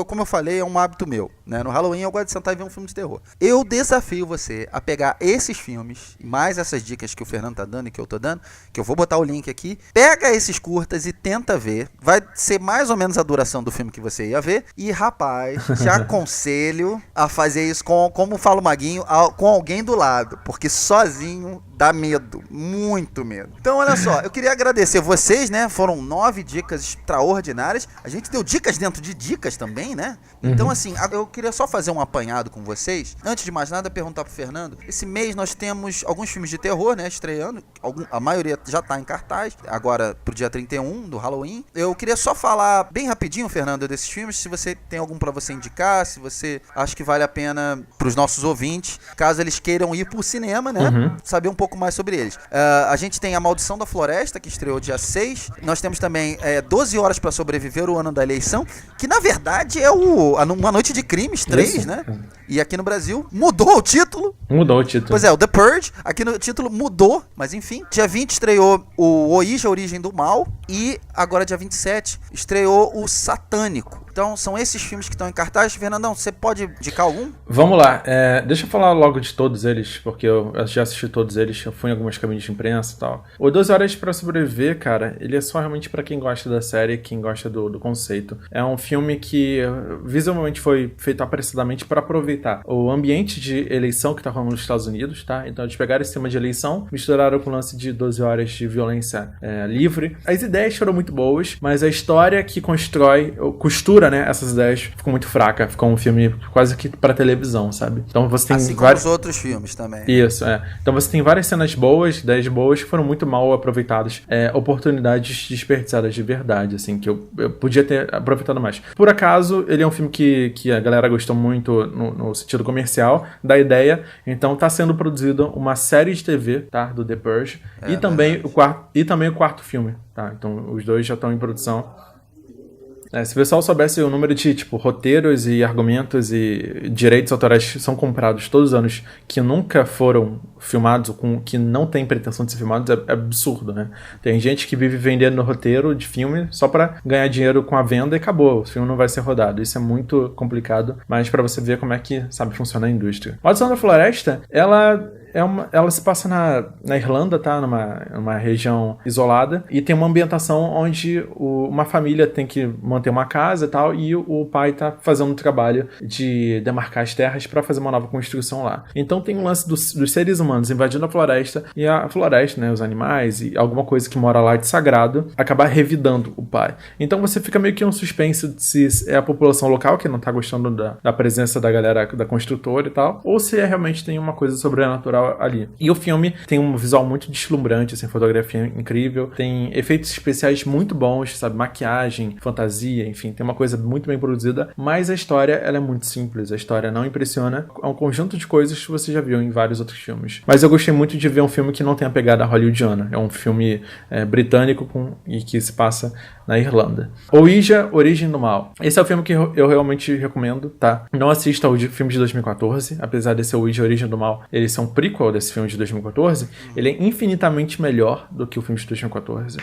como eu falei, é um hábito meu, né? No Halloween eu gosto de sentar e ver um filme de terror. Eu desafio você a pegar esses filmes, mais essas dicas que o Fernando tá dando e que eu tô dando, que eu vou botar o link aqui, pega esses curtas e tenta ver. Vai ser mais ou menos a duração do filme que você ia ver. E, rapaz, te aconselho a fazer isso como fala o Maguinho, com alguém do lado, porque sozinho dá medo, muito medo. Então, olha só, eu queria agradecer vocês, né? Foram 9 dicas extraordinárias. A gente deu dicas dentro de dicas também, né? Então, assim, eu queria só fazer um apanhado com vocês. Antes de mais nada, perguntar pro Fernando. Esse mês nós temos alguns filmes de terror, né? Estreando. A maioria já tá em cartaz. Agora, pro dia 31 do Halloween. Eu queria só falar bem rapidinho, Fernando, desses filmes. Se você tem algum pra você indicar, se você acha que vale a pena pros nossos ouvintes, caso eles queiram ir pro cinema, né? Saber um pouco mais sobre eles. A gente tem A Maldição da Floresta, que estreou dia 6. Nós temos também 12 Horas para Sobreviver, o Ano da Eleição, que na verdade é Uma Noite de Crimes 3, isso, né? E aqui no Brasil mudou o título. Mudou o título. Pois é, o The Purge. Aqui no título mudou, mas enfim. Dia 20 estreou o Ouija, a Origem do Mal. E agora, dia 27, estreou o Satânico. Então, são esses filmes que estão em cartaz. Fernandão, você pode indicar algum? Vamos lá. Deixa eu falar logo de todos eles, porque eu já assisti todos eles. Eu fui em algumas cabines de imprensa e tal. O 12 Horas para Sobreviver, cara, ele é só realmente pra quem gosta da série, quem gosta do conceito. É um filme que visualmente foi feito apressadamente para aproveitar o ambiente de eleição que tá rolando nos Estados Unidos, tá? Então, eles pegaram esse tema de eleição, misturaram com o lance de 12 horas de violência livre. As ideias foram muito boas, mas a história que costura mistura, né, essas ideias, ficou muito fraca. Ficou um filme quase que pra televisão, sabe? Então você tem assim como os outros filmes também. Isso, Então você tem várias cenas boas, ideias boas, que foram muito mal aproveitadas. Oportunidades desperdiçadas de verdade, assim, que eu podia ter aproveitado mais. Por acaso, ele é um filme que a galera gostou muito no sentido comercial da ideia. Então tá sendo produzido uma série de TV, tá? Do The Purge. E também o quarto filme, tá? Então os dois já estão em produção. Se o pessoal soubesse o número de, roteiros e argumentos e direitos autorais que são comprados todos os anos que nunca foram filmados, ou que não tem pretensão de ser filmados, é absurdo, né? Tem gente que vive vendendo roteiro de filme só pra ganhar dinheiro com a venda e acabou, o filme não vai ser rodado. Isso é muito complicado, mas pra você ver como é que, sabe, funciona a indústria. Maldição da Floresta, ela se passa na Irlanda, tá? Numa região isolada, e tem uma ambientação onde uma família tem que manter uma casa e tal, e o pai tá fazendo um trabalho de demarcar as terras pra fazer uma nova construção lá. Então tem um lance dos seres humanos invadindo a floresta, e a floresta, né, os animais e alguma coisa que mora lá de sagrado, acabar revidando o pai. Então você fica meio que um suspense de se é a população local que não tá gostando da presença da galera da construtora e tal, ou se realmente tem uma coisa sobrenatural ali. E o filme tem um visual muito deslumbrante, assim, fotografia incrível, tem efeitos especiais muito bons, sabe, maquiagem, fantasia, enfim, tem uma coisa muito bem produzida, mas a história, ela é muito simples, a história não impressiona, é um conjunto de coisas que você já viu em vários outros filmes. Mas eu gostei muito de ver um filme que não tem a pegada hollywoodiana, é um filme britânico e que se passa na Irlanda. Ouija, Origem do Mal. Esse é o filme que eu realmente recomendo, tá? Não assista ao filme de 2014, apesar desse Ouija, Origem do Mal, eles são prequel desse filme de 2014, ele é infinitamente melhor do que o filme de 2014.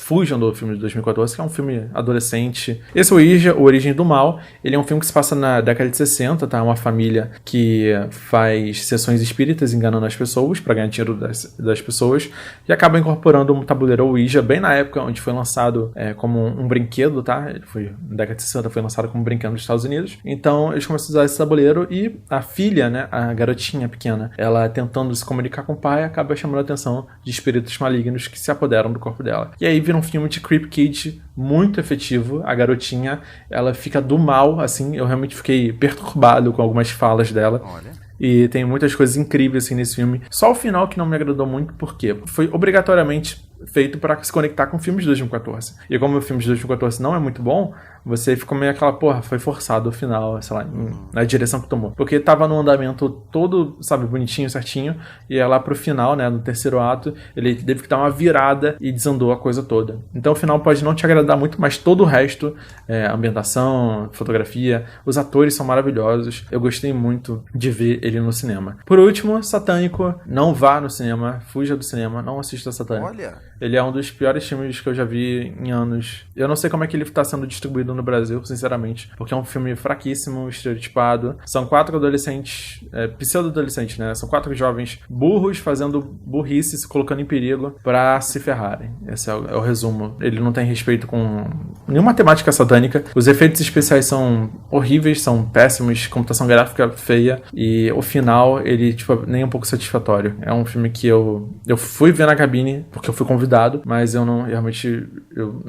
Fujam do filme de 2014, que é um filme adolescente. Esse Ouija, O Origem do Mal, ele é um filme que se passa na década de 60, tá? Uma família que faz sessões espíritas enganando as pessoas para ganhar dinheiro das pessoas e acaba incorporando um tabuleiro Ouija bem na época onde foi lançado como um brinquedo, tá? Ele foi, na década de 60, foi lançado como um brinquedo nos Estados Unidos. Então eles começam a usar esse tabuleiro e a filha, né, a garotinha pequena, ela tentando se comunicar com o pai, acaba chamando a atenção de espíritos malignos que se apoderam do corpo dela. E aí vira um filme de Creep Kid muito efetivo. A garotinha, ela fica do mal, assim, eu realmente fiquei perturbado com algumas falas dela. Olha. E tem muitas coisas incríveis assim nesse filme. Só o final que não me agradou muito, porque foi obrigatoriamente feito para se conectar com filmes de 2014. E como o filme de 2014 não é muito bom, você ficou meio aquela, porra, foi forçado o final, sei lá, na direção que tomou. Porque tava no andamento todo, sabe, bonitinho, certinho, e lá pro final, né, no terceiro ato, ele teve que dar uma virada e desandou a coisa toda. Então o final pode não te agradar muito, mas todo o resto, ambientação, fotografia, os atores são maravilhosos. Eu gostei muito de ver ele no cinema. Por último, Satânico, não vá no cinema, fuja do cinema, não assista Satânico. Olha. Ele é um dos piores filmes que eu já vi em anos. Eu não sei como é que ele tá sendo distribuído no Brasil, sinceramente, porque é um filme fraquíssimo, estereotipado. São 4 adolescentes, pseudo-adolescentes, né? São 4 jovens burros fazendo burrice, se colocando em perigo pra se ferrarem. Esse é o resumo. Ele não tem respeito com nenhuma temática satânica. Os efeitos especiais são horríveis, são péssimos, computação gráfica feia, e o final, ele, nem um pouco satisfatório. É um filme que eu fui ver na cabine, porque eu fui convidado, mas eu não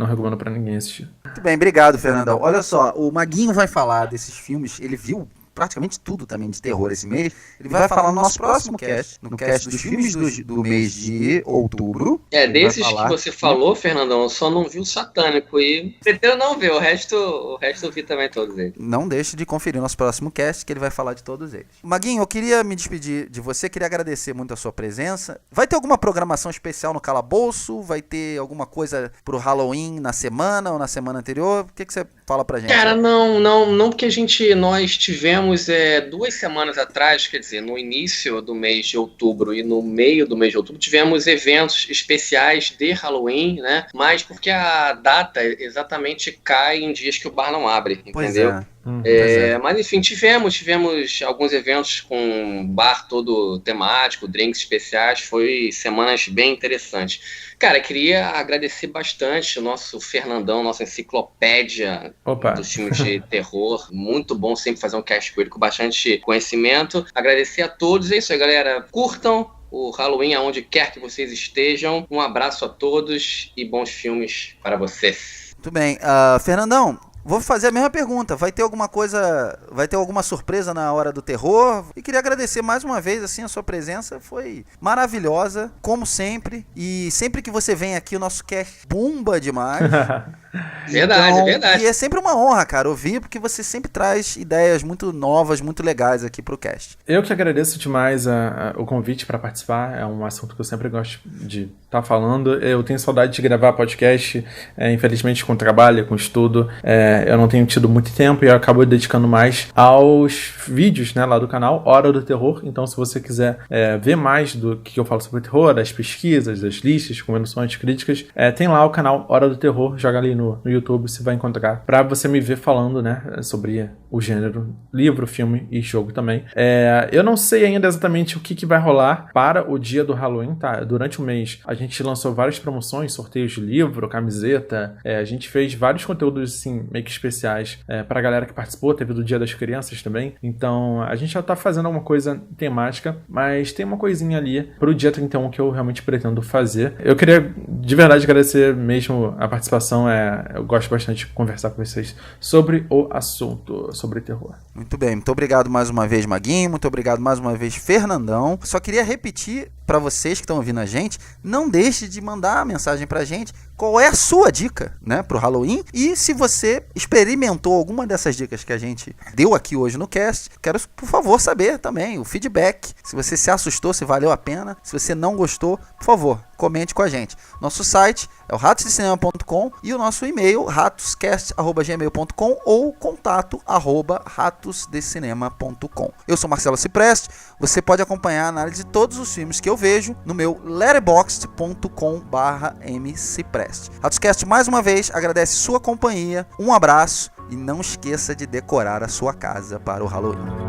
recomendo pra ninguém assistir. Muito bem, obrigado, Fernandão. Olha só, o Maguinho vai falar desses filmes, ele viu praticamente tudo também de terror esse mês. Ele vai falar no nosso próximo cast, no cast dos filmes do mês de outubro. Desses que você falou, Fernandão, eu só não vi o Satânico e pretendo não ver, o resto eu vi também todos eles. Não deixe de conferir o nosso próximo cast, que ele vai falar de todos eles. Maguinho, eu queria me despedir de você, queria agradecer muito a sua presença. Vai ter alguma programação especial no Calabouço? Vai ter alguma coisa pro Halloween na semana ou na semana anterior? O que você fala pra gente? Cara, não, porque nós tivemos 2 semanas atrás, quer dizer, no início do mês de outubro e no meio do mês de outubro, tivemos eventos especiais de Halloween, né? Mas porque a data exatamente cai em dias que o bar não abre, entendeu? Mas enfim, tivemos alguns eventos com bar todo temático, drinks especiais, foi semanas bem interessantes. Cara, queria agradecer bastante o nosso Fernandão, nossa enciclopédia dos filmes de terror. Muito bom sempre fazer um cast com ele com bastante conhecimento. Agradecer a todos. É isso aí, galera. Curtam o Halloween aonde quer que vocês estejam. Um abraço a todos e bons filmes para vocês. Muito bem. Fernandão, vou fazer a mesma pergunta. Vai ter alguma coisa, vai ter alguma surpresa na hora do terror? E queria agradecer mais uma vez, assim, a sua presença. Foi maravilhosa, como sempre. E sempre que você vem aqui, o nosso cast bomba demais. Verdade, então, verdade. E é sempre uma honra, cara, ouvir, porque você sempre traz ideias muito novas, muito legais aqui pro cast. Eu que agradeço demais o convite para participar. É um assunto que eu sempre gosto de estar falando. Eu tenho saudade de gravar podcast. Infelizmente, com trabalho, com estudo, eu não tenho tido muito tempo e eu acabo dedicando mais aos vídeos, né, lá do canal Hora do Terror. Então, se você quiser ver mais do que eu falo sobre terror, das pesquisas, das listas, convenções, críticas, tem lá o canal Hora do Terror. Joga ali no YouTube, você vai encontrar, pra você me ver falando, né, sobre o gênero, livro, filme e jogo também. Eu não sei ainda exatamente o que vai rolar para o dia do Halloween, tá? Durante o mês a gente lançou várias promoções, sorteios de livro, camiseta, a gente fez vários conteúdos, assim, meio que especiais pra galera que participou, teve do Dia das Crianças também, então a gente já tá fazendo alguma coisa temática, mas tem uma coisinha ali pro dia 31 que eu realmente pretendo fazer. Eu queria de verdade agradecer mesmo a participação, eu gosto bastante de conversar com vocês sobre o assunto, sobre terror. Muito bem, muito obrigado mais uma vez, Maguinho, muito obrigado mais uma vez, Fernandão. Só queria repetir para vocês que estão ouvindo a gente, não deixe de mandar a mensagem pra gente qual é a sua dica, né, pro Halloween, e se você experimentou alguma dessas dicas que a gente deu aqui hoje no cast, quero, por favor, saber também o feedback, se você se assustou, se valeu a pena, se você não gostou, por favor, comente com a gente. Nosso site é o ratosdecinema.com e o nosso e-mail ratoscast@gmail.com ou contato@ratosdecinema.com. Eu sou Marcelo Cipreste, você pode acompanhar a análise de todos os filmes que eu vejo no meu letterboxd.com/mcipreste. Ratoscast mais uma vez agradece sua companhia, um abraço e não esqueça de decorar a sua casa para o Halloween.